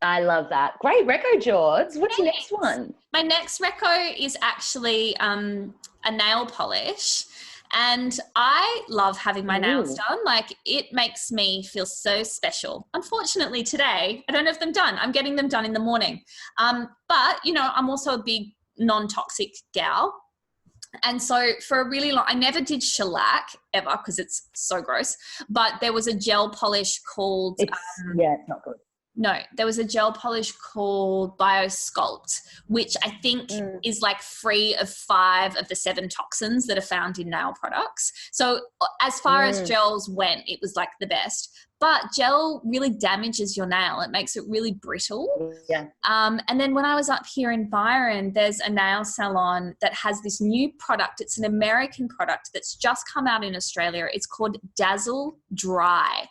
I love that. Great reco, George. What's your next one? My next reco is actually a nail polish. And I love having my nails done. Like, it makes me feel so special. Unfortunately, today, I don't have them done. I'm getting them done in the morning. But, you know, I'm also a big non-toxic gal. And so for a really long, I never did shellac ever because it's so gross. But there was a gel polish called... it's not good. No, there was a gel polish called BioSculpt, which I think is like free of 5 of the 7 toxins that are found in nail products. So as far as gels went, it was like the best. But gel really damages your nail. It makes it really brittle. Yeah. And then when I was up here in Byron, there's a nail salon that has this new product. It's an American product that's just come out in Australia. It's called Dazzle Dry.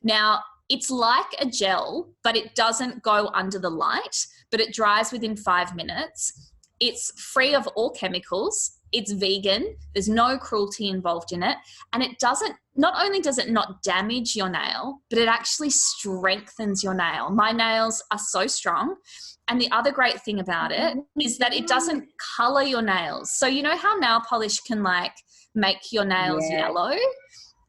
Now, it's like a gel, but it doesn't go under the light, but it dries within 5 minutes. It's free of all chemicals. It's vegan. There's no cruelty involved in it. And it doesn't, not only does it not damage your nail, but it actually strengthens your nail. My nails are so strong. And the other great thing about it is that it doesn't color your nails. So you know how nail polish can like make your nails yellow?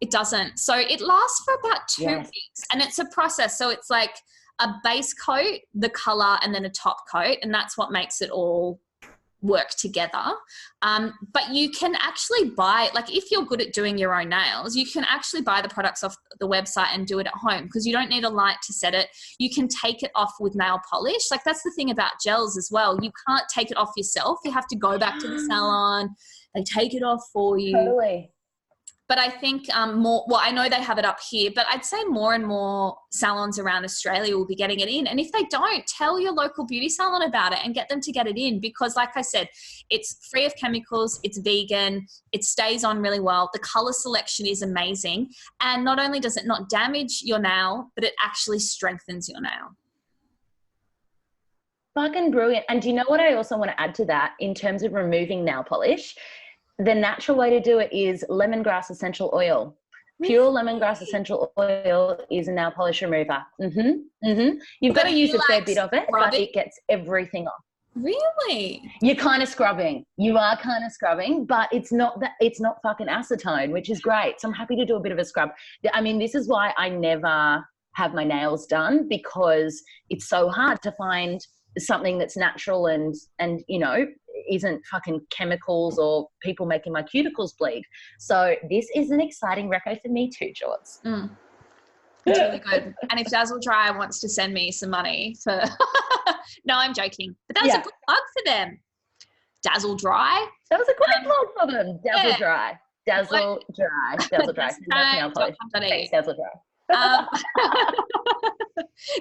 It doesn't. So it lasts for about 2 weeks, and it's a process. So it's like a base coat, the color, and then a top coat, and that's what makes it all work together. But you can actually buy, like if you're good at doing your own nails, you can actually buy the products off the website and do it at home because you don't need a light to set it. You can take it off with nail polish. Like that's the thing about gels as well. You can't take it off yourself. You have to go back to the salon. They take it off for you. Totally. But I think I know they have it up here, but I'd say more and more salons around Australia will be getting it in. And if they don't, tell your local beauty salon about it and get them to get it in because like I said, it's free of chemicals, it's vegan, it stays on really well. The color selection is amazing. And not only does it not damage your nail, but it actually strengthens your nail. Fucking brilliant. And do you know what I also want to add to that in terms of removing nail polish? The natural way to do it is lemongrass essential oil. Pure lemongrass essential oil is a nail polish remover. You've got to use a fair bit of it, but it gets everything off. Really? You're kind of scrubbing. You are kind of scrubbing, but it's not fucking acetone, which is great. So I'm happy to do a bit of a scrub. I mean, this is why I never have my nails done because it's so hard to find something that's natural and you know, isn't fucking chemicals or people making my cuticles bleed. So this is an exciting reco for me too, George. It's really good. And if Dazzle Dry wants to send me some money for no, I'm joking. But that was a good plug for them. Dazzle Dry. That was a great plug for them. Dazzle Dry. Dazzle Dry. Dazzle Dry. Thanks, Dazzle Dry.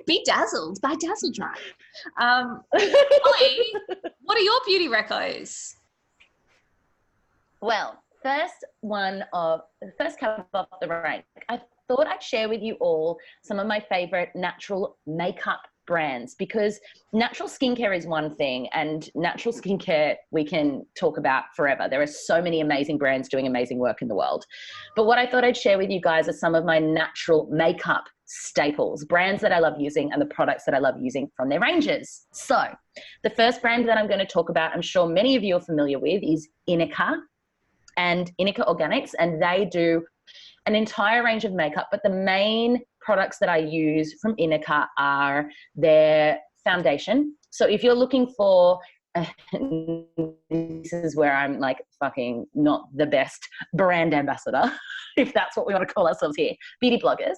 Be dazzled by Dazzle Dry. Holly, what are your beauty recos? Well, first cab off the rank. I thought I'd share with you all some of my favorite natural makeup brands, because natural skincare is one thing, and natural skincare we can talk about forever. There are so many amazing brands doing amazing work in the world. But what I thought I'd share with you guys are some of my natural makeup staples, brands that I love using and the products that I love using from their ranges. So the first brand that I'm going to talk about, I'm sure many of you are familiar with, is Inica and Inica Organics, and they do an entire range of makeup, but the main products that I use from Inica are their foundation. So if you're looking for, this is where I'm like fucking not the best brand ambassador, if that's what we want to call ourselves here, beauty bloggers.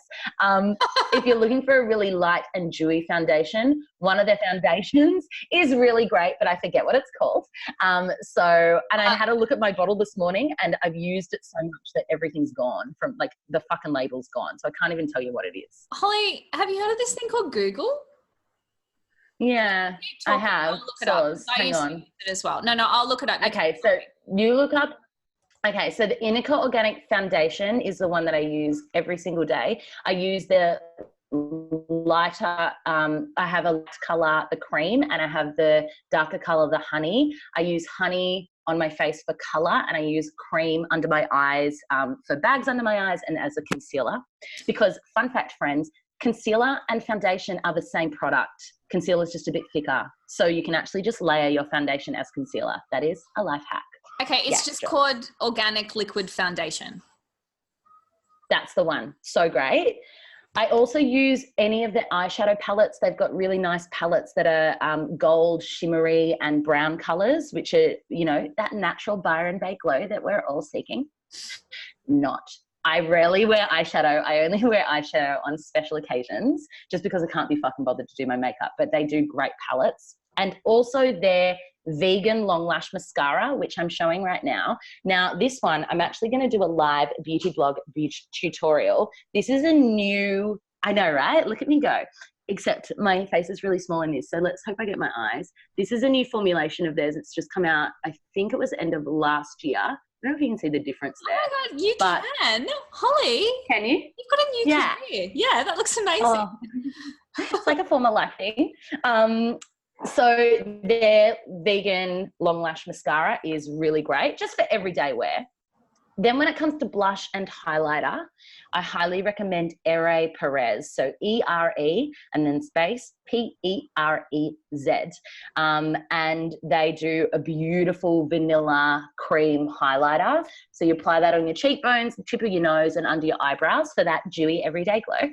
If you're looking for a really light and dewy foundation, one of their foundations is really great, but I forget what it's called. And I had a look at my bottle this morning, and I've used it so much that everything's gone, from like the fucking label's gone. So I can't even tell you what it is. Holly, have you heard of this thing called Google? Yeah, I have. Hang on. It as well. No, I'll look it up. Okay, so you look up. Okay, so the Inica Organic Foundation is the one that I use every single day. I use the lighter, I have a light colour, the cream, and I have the darker colour, the honey. I use honey on my face for colour, and I use cream under my eyes for bags under my eyes and as a concealer. Because, fun fact, friends, concealer and foundation are the same product. Concealer is just a bit thicker. So you can actually just layer your foundation as concealer. That is a life hack. Okay, it's just called Organic Liquid Foundation. That's the one. So great. I also use any of the eyeshadow palettes. They've got really nice palettes that are gold, shimmery, and brown colors, which are, you know, that natural Byron Bay glow that we're all seeking. Not. I rarely wear eyeshadow. I only wear eyeshadow on special occasions just because I can't be fucking bothered to do my makeup. But they do great palettes. And also their vegan long lash mascara, which I'm showing right now. Now, this one, I'm actually going to do a live beauty blog tutorial. This is a new, I know, right? Look at me go. Except my face is really small in this, so let's hope I get my eyes. This is a new formulation of theirs. It's just come out, I think it was the end of last year. I don't know if you can see the difference there. Oh my God, can. Holly. Can you? You've got a new career. Yeah, that looks amazing. Oh, it's like a former life thing. So their vegan long lash mascara is really great, just for everyday wear. Then when it comes to blush and highlighter, I highly recommend Ere Perez. So E-R-E and then space P-E-R-E-Z. And they do a beautiful vanilla cream highlighter. So you apply that on your cheekbones, the tip of your nose, and under your eyebrows for that dewy everyday glow.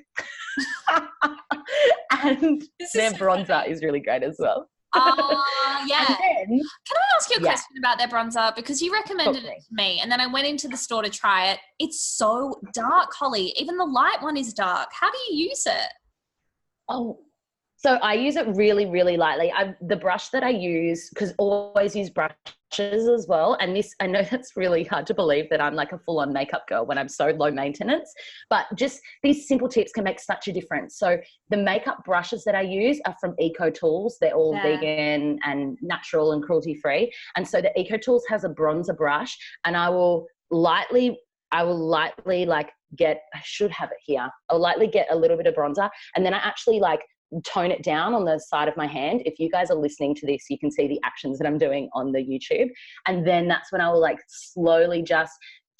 And their bronzer is really great as well. Yeah. Then, can I ask you a question about their bronzer? Because you recommended it to me, and then I went into the store to try it. It's so dark, Holly. Even the light one is dark. How do you use it? Oh, so I use it really, really lightly. The brush that I use, because always use brushes as well. And this, I know that's really hard to believe that I'm like a full-on makeup girl when I'm so low maintenance, but just these simple tips can make such a difference. So the makeup brushes that I use are from Eco Tools. They're all vegan and natural and cruelty-free. And so the Eco Tools has a bronzer brush, and I will lightly like get, I should have it here. I'll lightly get a little bit of bronzer, and then I actually like tone it down on the side of my hand. If you guys are listening to this, you can see the actions that I'm doing on the YouTube. And then that's when I will like slowly just,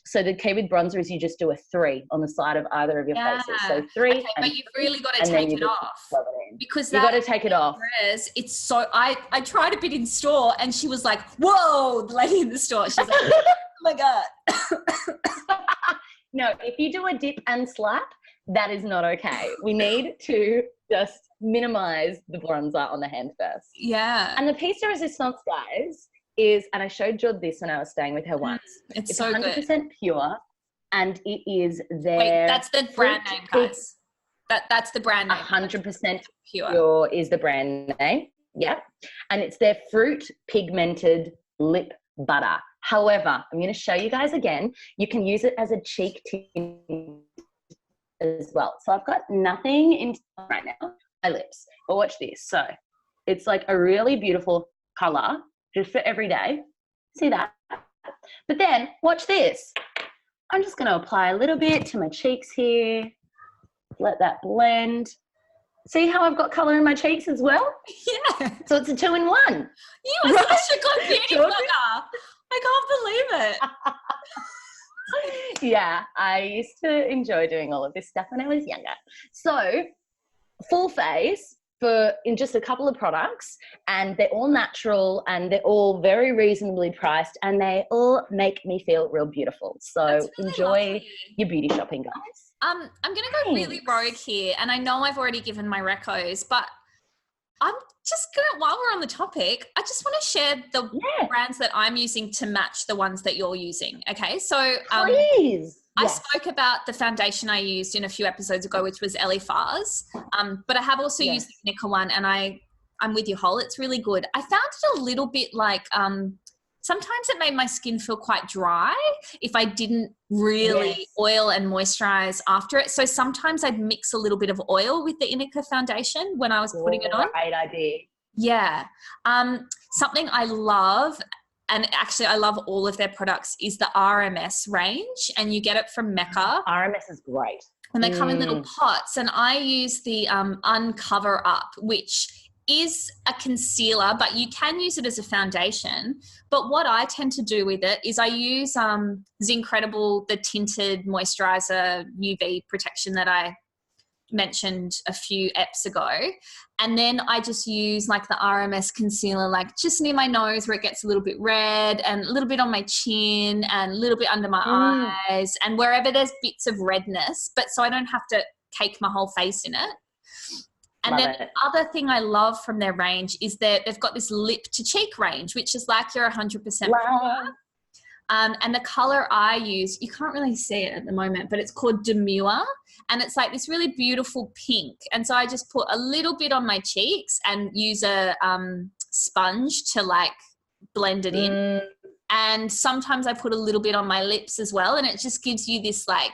so the key with bronzer is you just do a 3 on the side of either of your faces. So 3. Okay, but you've really got to take it off. Because you got to take it off. It's so, I tried a bit in store, and she was like, whoa, the lady in the store. She's like, oh my God. No, if you do a dip and slap, that is not okay. We need to just minimize the bronzer on the hand first. Yeah. And the piece de resistance, guys, is, and I showed Jod this when I was staying with her once. It's so 100% pure, and it is their... Wait, that's the brand name, guys. That's the brand name. 100% Pure is the brand name. Yeah. And it's their fruit pigmented lip butter. However, I'm going to show you guys again. You can use it as a cheek tint as well. So I've got nothing in right now, my lips. But watch this. So it's like a really beautiful color just for every day. See that? But then watch this. I'm just going to apply a little bit to my cheeks here. Let that blend. See how I've got colour in my cheeks as well? Yeah. So it's a 2-in-1. You are such a good beauty blogger. I can't believe it. Yeah, I used to enjoy doing all of this stuff when I was younger. So full face in just a couple of products, and they're all natural and they're all very reasonably priced, and they all make me feel real beautiful. So really enjoy your beauty shopping, guys. I'm going to go really rogue here, and I know I've already given my recos, but I'm just going to, while we're on the topic, I just want to share the brands that I'm using to match the ones that you're using. Okay. So, please. I spoke about the foundation I used in a few episodes ago, which was Ellie Far's. But I have also used the Nicka one, and I'm with you, Hol. It's really good. I found it a little bit like, sometimes it made my skin feel quite dry if I didn't really oil and moisturize after it. So sometimes I'd mix a little bit of oil with the Inika foundation when I was putting it on. Great idea. Yeah. Something I love, and actually I love all of their products, is the RMS range, and you get it from Mecca. RMS is great. And they come in little pots, and I use the Uncover Up, which is a concealer, but you can use it as a foundation. But what I tend to do with it is I use Zincredible, the tinted moisturizer UV protection that I mentioned a few eps ago, and then I just use like the RMS concealer like just near my nose where it gets a little bit red, and a little bit on my chin, and a little bit under my eyes, and wherever there's bits of redness, but so I don't have to cake my whole face in it. And then the other thing I love from their range is that they've got this lip to cheek range, which is like you're 100% pure. And the color I use, you can't really see it at the moment, but it's called Demure, and it's like this really beautiful pink. And so I just put a little bit on my cheeks and use a sponge to like blend it in. And sometimes I put a little bit on my lips as well, and it just gives you this like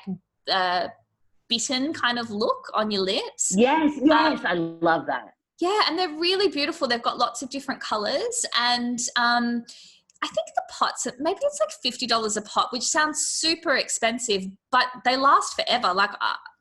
bitten kind of look on your lips. Yes, I love that. Yeah, and they're really beautiful. They've got lots of different colors, and I think the pots, maybe it's like $50 a pot, which sounds super expensive, but they last forever. Like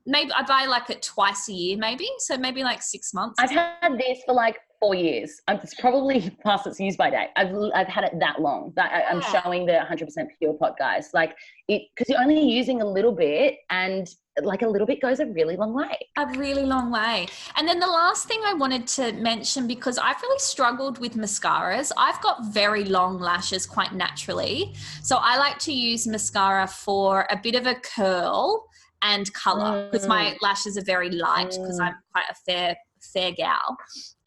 maybe I buy like it twice a year, maybe. So maybe like 6 months. I've had this for like 4 years. It's probably past its use by date. I've had it that long. I'm showing the 100% Pure pot, guys. Like because you're only using a little bit, and like a little bit goes a really long way. A really long way. And then the last thing I wanted to mention, because I've really struggled with mascaras. I've got very long lashes quite naturally. So I like to use mascara for a bit of a curl and colour, because my lashes are very light because I'm quite a fair gal.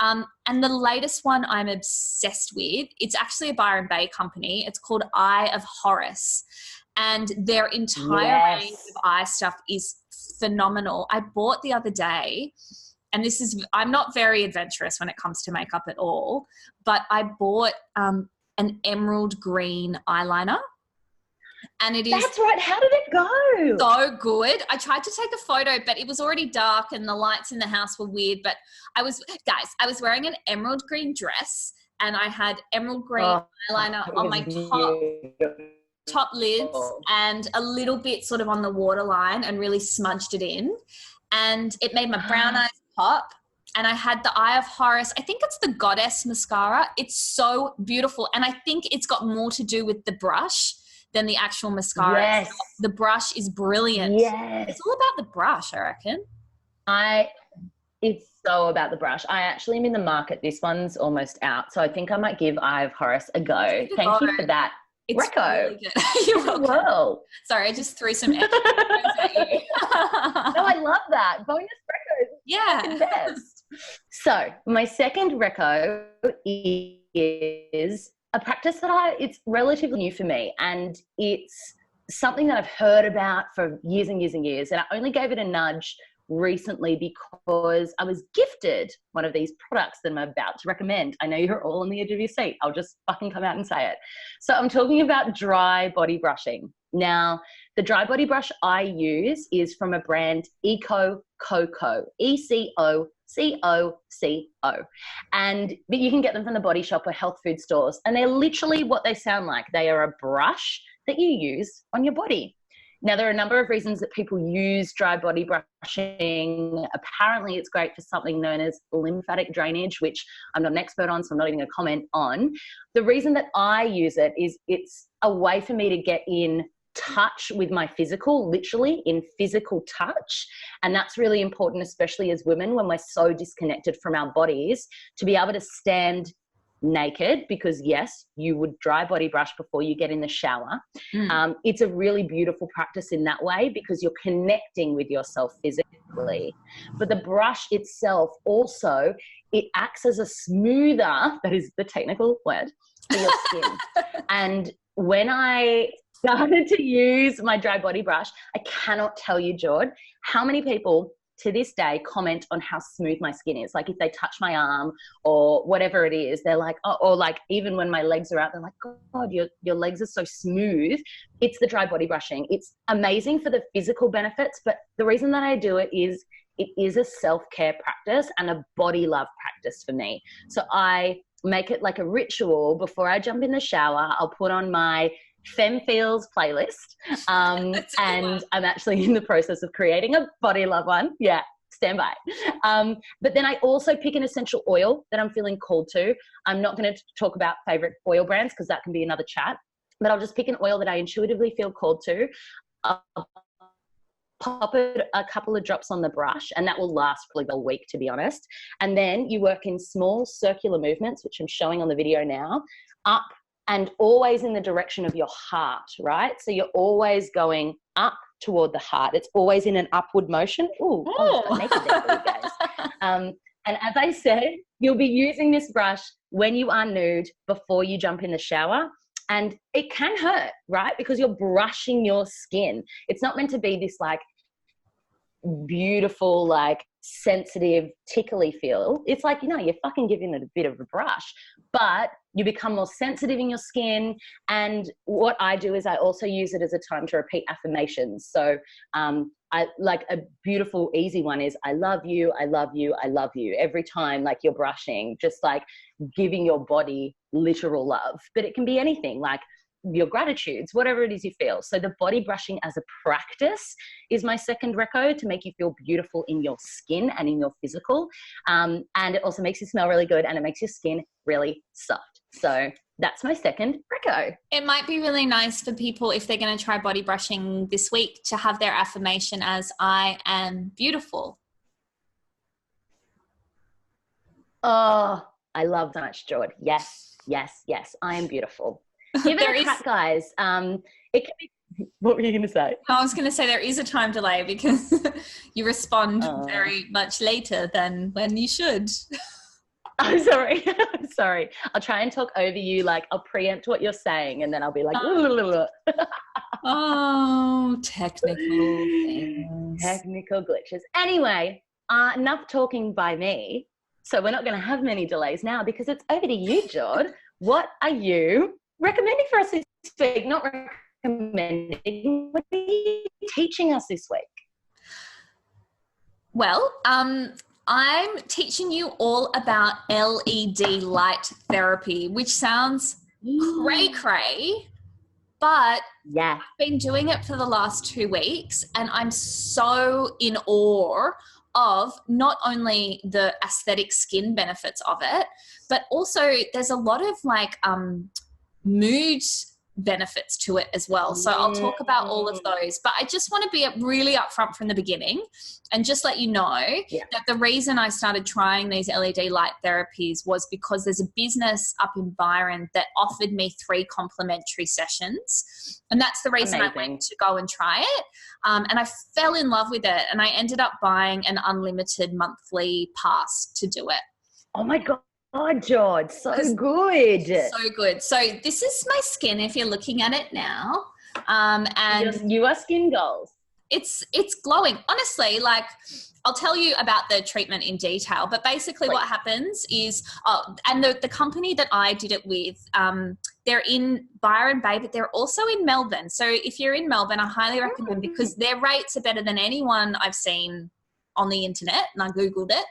And the latest one I'm obsessed with, it's actually a Byron Bay company. It's called Eye of Horus. And their entire range of eye stuff is phenomenal. I bought the other day, and I'm not very adventurous when it comes to makeup at all, but I bought an emerald green eyeliner. And it is... That's right. How did it go? So good. I tried to take a photo, but it was already dark and the lights in the house were weird. But I was wearing an emerald green dress, and I had emerald green eyeliner on my top lids and a little bit sort of on the waterline, and really smudged it in, and it made my brown eyes pop. And I had the Eye of Horus. I think it's the Goddess mascara. It's so beautiful, and I think it's got more to do with the brush than the actual mascara. Yes. The brush is brilliant. Yes. It's all about the brush, I reckon. It's so about the brush. I actually am in the market. This one's almost out, so I think I might give Eye of Horus a go. Thank you for that. It's Reco. Really good. You're welcome. Well. Sorry, I just threw some extra at you. No, I love that. Bonus recos. Yeah. Best. So my second reco is a practice that it's relatively new for me, and it's something that I've heard about for years and years and years. And I only gave it a nudge recently because I was gifted one of these products that I'm about to recommend. I know you're all on the edge of your seat. I'll just fucking come out and say it. So I'm talking about dry body brushing. Now, the dry body brush I use is from a brand Eco Coco, ECOCOCO. But you can get them from the Body Shop or health food stores. And they're literally what they sound like. They are a brush that you use on your body. Now, there are a number of reasons that people use dry body brushing. Apparently, it's great for something known as lymphatic drainage, which I'm not an expert on, so I'm not even going to comment on. The reason that I use it is it's a way for me to get in touch with my physical, literally in physical touch. And that's really important, especially as women, when we're so disconnected from our bodies, to be able to stand naked, because yes, you would dry body brush before you get in the shower. It's a really beautiful practice in that way because you're connecting with yourself physically. But the brush itself also, it acts as a smoother, that is the technical word, for your skin. And when I started to use my dry body brush, I cannot tell you, Jord, how many people to this day comment on how smooth my skin is. Like if they touch my arm or whatever it is, they're like, oh, or like even when my legs are out, they're like, God, your legs are so smooth. It's the dry body brushing. It's amazing for the physical benefits, but the reason that I do it is a self-care practice and a body love practice for me. So I make it like a ritual. Before I jump in the shower, I'll put on my Femme Feels playlist. And I'm actually in the process of creating a body love one. Yeah, stand by. But then I also pick an essential oil that I'm feeling called to. I'm not going to talk about favorite oil brands because that can be another chat, but I'll just pick an oil that I intuitively feel called to. I'll pop it a couple of drops on the brush, and that will last probably a week, to be honest. And then you work in small circular movements, which I'm showing on the video now, up and always in the direction of your heart, right? So you're always going up toward the heart. It's always in an upward motion. Ooh, I naked there for you guys. And as I said, you'll be using this brush when you are nude before you jump in the shower. And it can hurt, right? Because you're brushing your skin. It's not meant to be this like beautiful, like sensitive, tickly feel. It's like, you're fucking giving it a bit of a brush, but you become more sensitive in your skin. And what I do is I also use it as a time to repeat affirmations. So I like a beautiful, easy one is I love you, I love you, I love you. Every time like you're brushing, just like giving your body literal love. But it can be anything, like your gratitudes, whatever it is you feel. So the body brushing as a practice is my second reco to make you feel beautiful in your skin and in your physical. And it also makes you smell really good and it makes your skin really soft. So that's my second reco. It might be really nice for people, if they're going to try body brushing this week, to have their affirmation as I am beautiful. Oh, I love that much, Jord. Yes, yes, yes. I am beautiful. Give it a crack, guys. It can be. What were you going to say? I was going to say there is a time delay because you respond very much later than when you should. I'm sorry. I'm sorry. I'll try and talk over you. Like I'll preempt what you're saying, and then I'll be like, oh, technical things. Technical glitches. Anyway, enough talking by me. So we're not going to have many delays now because it's over to you, Jord. What are you recommending for us this week? Not recommending. What are you teaching us this week? Well, I'm teaching you all about LED light therapy, which sounds cray-cray, but yeah, I've been doing it for the last 2 weeks and I'm so in awe of not only the aesthetic skin benefits of it, but also there's a lot of like mood benefits to it as well. So I'll talk about all of those, but I just want to be really upfront from the beginning and just let you know that the reason I started trying these LED light therapies was because there's a business up in Byron that offered me 3 complimentary sessions. And that's the reason I went to go and try it. And I fell in love with it and I ended up buying an unlimited monthly pass to do it. Oh my God. Oh, George, so good. So good. So this is my skin if you're looking at it now. And you are skin goals. it's glowing. Honestly, like, I'll tell you about the treatment in detail, but basically what happens is, and the company that I did it with, they're in Byron Bay, but they're also in Melbourne. So if you're in Melbourne, I highly recommend, because their rates are better than anyone I've seen on the internet, and I Googled it.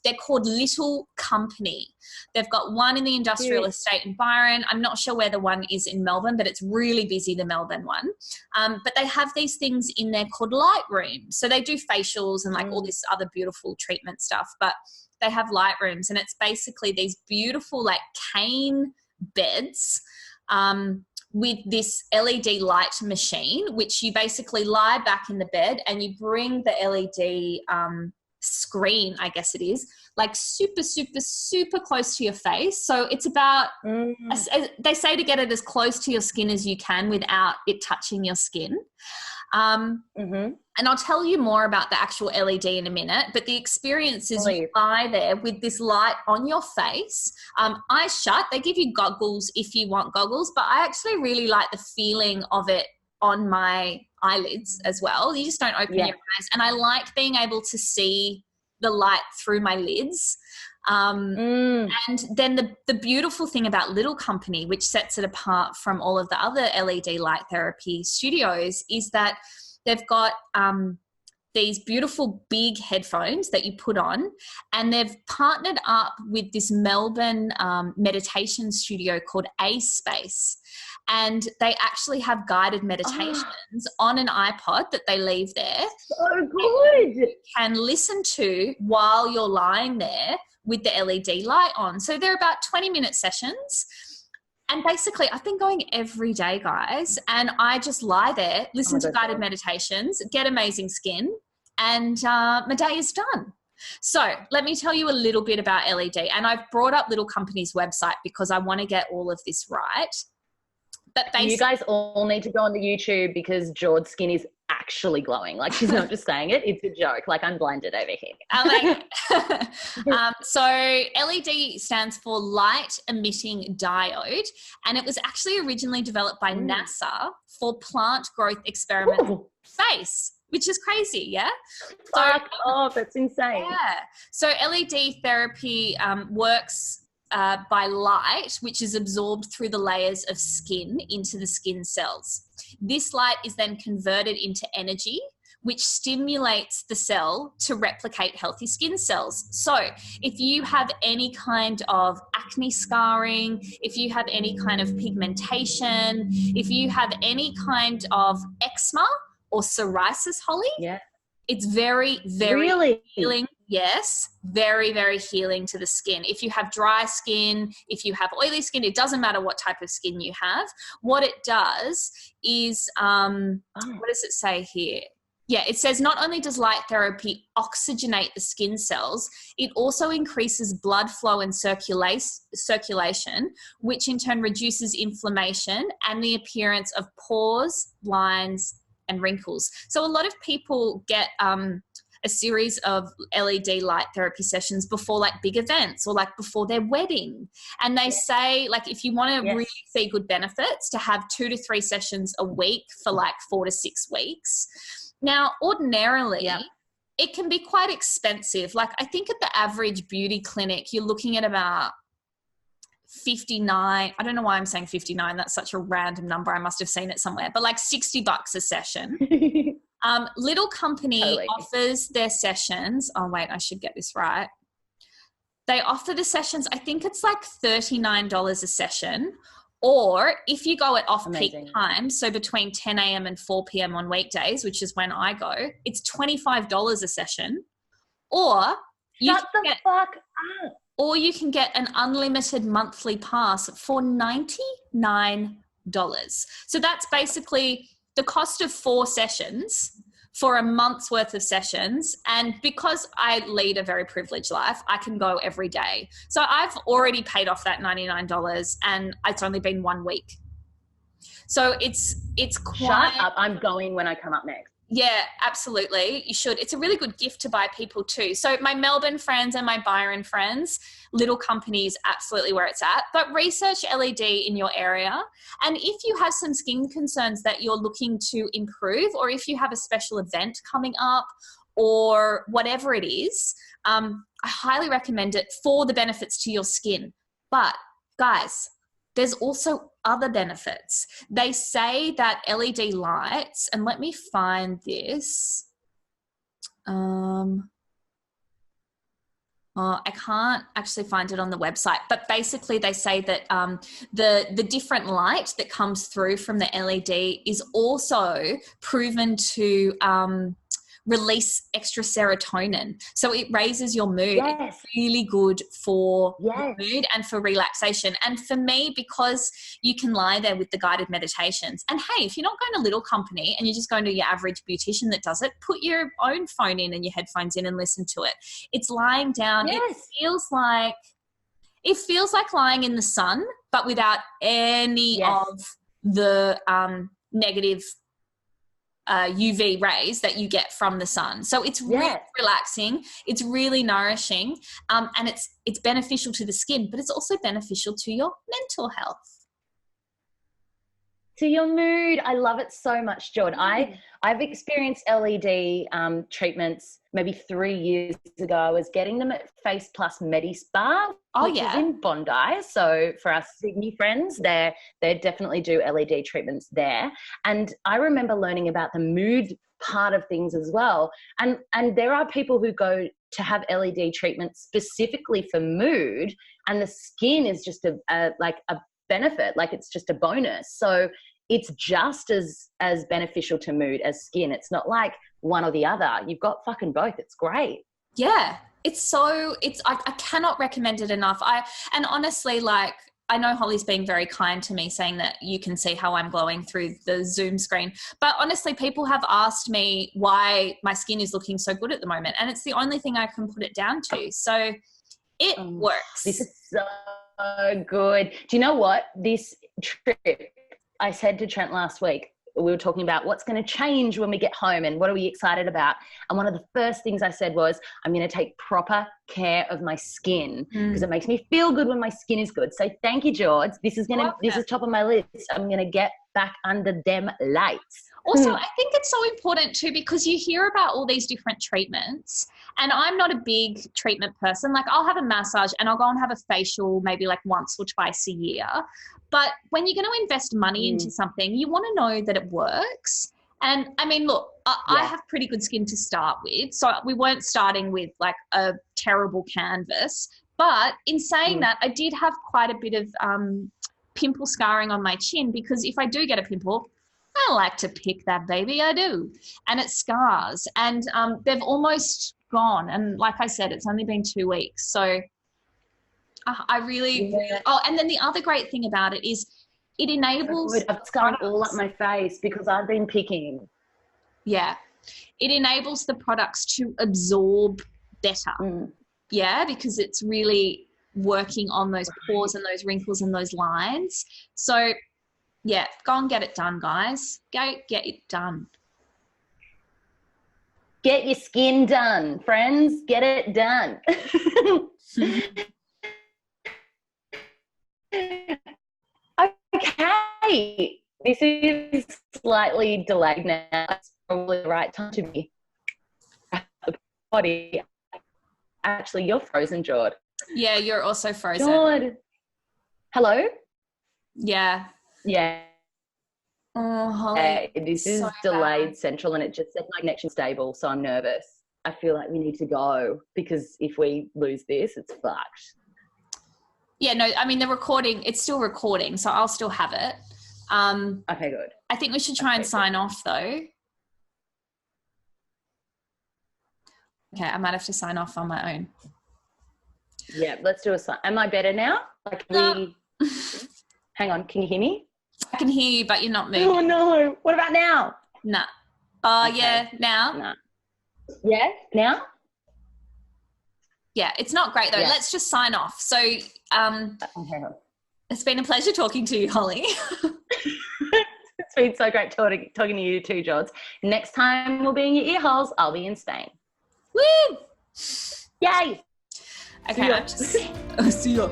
They're called Little Company. They've got one in the industrial estate in Byron. I'm not sure where the one is in Melbourne, but it's really busy, the Melbourne one. But they have these things in there called light rooms. So they do facials and like all this other beautiful treatment stuff, but they have light rooms, and it's basically these beautiful like cane beds with this LED light machine, which you basically lie back in the bed and you bring the LED screen, I guess it is, like super, super, super close to your face. So it's about, they say to get it as close to your skin as you can without it touching your skin. And I'll tell you more about the actual LED in a minute, but the experience is you lie there with this light on your face, eyes shut. They give you goggles if you want goggles, but I actually really like the feeling of it on my eyelids as well. You just don't open your eyes. And I like being able to see the light through my lids. And then the beautiful thing about Little Company, which sets it apart from all of the other LED light therapy studios, is that they've got these beautiful big headphones that you put on, and they've partnered up with this Melbourne meditation studio called A Space. And they actually have guided meditations on an iPod that they leave there. So good. You can listen to while you're lying there with the LED light on. So they're about 20-minute sessions. And basically, I've been going every day, guys, and I just lie there, listen to guided meditations, get amazing skin, and my day is done. So let me tell you a little bit about LED. And I've brought up Little Company's website because I want to get all of this right. But you guys all need to go on the YouTube, because George's skin is actually glowing. Like, she's not just saying it, it's a joke. Like, I'm blinded over here. So LED stands for light emitting diode, and it was actually originally developed by NASA for plant growth experiments in space, which is crazy, yeah? That's insane. Yeah. So LED therapy works by light, which is absorbed through the layers of skin into the skin cells. This light is then converted into energy, which stimulates the cell to replicate healthy skin cells. So if you have any kind of acne scarring, if you have any kind of pigmentation, if you have any kind of eczema or psoriasis, Holly, it's very, very healing. Yes, very, very healing to the skin. If you have dry skin, if you have oily skin, it doesn't matter what type of skin you have. What it does is, what does it say here? Yeah, it says not only does light therapy oxygenate the skin cells, it also increases blood flow and circulation, which in turn reduces inflammation and the appearance of pores, lines, and wrinkles. So a lot of people get a series of LED light therapy sessions before like big events or like before their wedding. And they say, like, if you want to really see good benefits, to have 2 to 3 sessions a week for like 4 to 6 weeks. Now, ordinarily, it can be quite expensive. Like, I think at the average beauty clinic, you're looking at about 59. I don't know why I'm saying 59. That's such a random number. I must have seen it somewhere, but like $60 a session. Little Company offers their sessions. Oh, wait, I should get this right. They offer the sessions, I think it's like $39 a session. Or if you go at off-peak times, so between 10 a.m. and 4 p.m. on weekdays, which is when I go, it's $25 a session. Or you can get an unlimited monthly pass for $99. So that's basically the cost of 4 sessions for a month's worth of sessions. And because I lead a very privileged life, I can go every day. So I've already paid off that $99 and it's only been 1 week. So it's quite... Shut up. I'm going when I come up next. Yeah, absolutely. You should. It's a really good gift to buy people too. So my Melbourne friends and my Byron friends, little companies, absolutely where it's at. But research LED in your area. And if you have some skin concerns that you're looking to improve, or if you have a special event coming up or whatever it is, I highly recommend it for the benefits to your skin. But guys, there's also other benefits. They say that LED lights, and let me find this. I can't actually find it on the website, but basically they say that the different light that comes through from the LED is also proven to release extra serotonin. So it raises your mood. Yes. It's really good for yes. your mood and for relaxation. And for me, because you can lie there with the guided meditations. And hey, if you're not going to little company and you're just going to your average beautician that does it, put your own phone in and your headphones in and listen to it. It's lying down. Yes. It feels like lying in the sun, but without any of the negative UV rays that you get from the sun. So it's really relaxing. It's really nourishing, and it's beneficial to the skin, but it's also beneficial to your mental health. To your mood. I love it so much, Jord. I've experienced LED treatments maybe 3 years ago. I was getting them at Face Plus Medi Spa, which is in Bondi. So for our Sydney friends, they definitely do LED treatments there. And I remember learning about the mood part of things as well. And there are people who go to have LED treatments specifically for mood, and the skin is just a benefit, like it's just a bonus. So it's just as beneficial to mood as skin. It's not like one or the other. You've got fucking both. It's great. Yeah. I cannot recommend it enough. And honestly, like, I know Holly's being very kind to me, saying that you can see how I'm glowing through the Zoom screen. But honestly, people have asked me why my skin is looking so good at the moment. And it's the only thing I can put it down to. So it works. This is so good. Do you know what? This trip, I said to Trent last week, we were talking about what's going to change when we get home and what are we excited about. And one of the first things I said was, I'm going to take proper care of my skin because it makes me feel good when my skin is good. So thank you, George. This is top of my list. I'm going to get back under them lights. Also, I think it's so important too, because you hear about all these different treatments, and I'm not a big treatment person. Like, I'll have a massage and I'll go and have a facial maybe like once or twice a year. But when you're going to invest money into something, you want to know that it works. And I mean, look, I have pretty good skin to start with. So we weren't starting with like a terrible canvas. But in saying that, I did have quite a bit of pimple scarring on my chin, because if I do get a pimple, I like to pick that baby, I do. And it scars. And they've almost gone. And like I said, it's only been 2 weeks. So I really, and then the other great thing about it is it enables. I've scarred all up my face because I've been picking. Yeah. It enables the products to absorb better. Yeah, because it's really working on those pores and those wrinkles and those lines. So, yeah, go and get it done, guys. Go get it done. Get your skin done, friends. Get it done. Okay. This is slightly delayed now. It's probably the right time to be at the body. Actually, you're frozen, Jord. Yeah, you're also frozen. Jord. Hello? Yeah. Yeah. Oh, Holly. This is so delayed bad. Central, and it just said my connection's stable, so I'm nervous. I feel like we need to go, because if we lose this, it's fucked. Yeah, no, I mean, the recording, it's still recording, so I'll still have it. Okay, good. I think we should try and sign off, though. Okay, I might have to sign off on my own. Yeah, let's do a sign. Am I better now? Like, hang on, can you hear me? I can hear you, but you're not moving. Oh, no. What about now? Nah. Oh, okay. Yeah, now? Nah. Yeah, now? Yeah, it's not great, though. Yeah. Let's just sign off. So it's been a pleasure talking to you, Holly. It's been so great talking to you too, George. Next time we'll be in your ear holes, I'll be in Spain. Woo! Yay! Okay, See ya. see ya.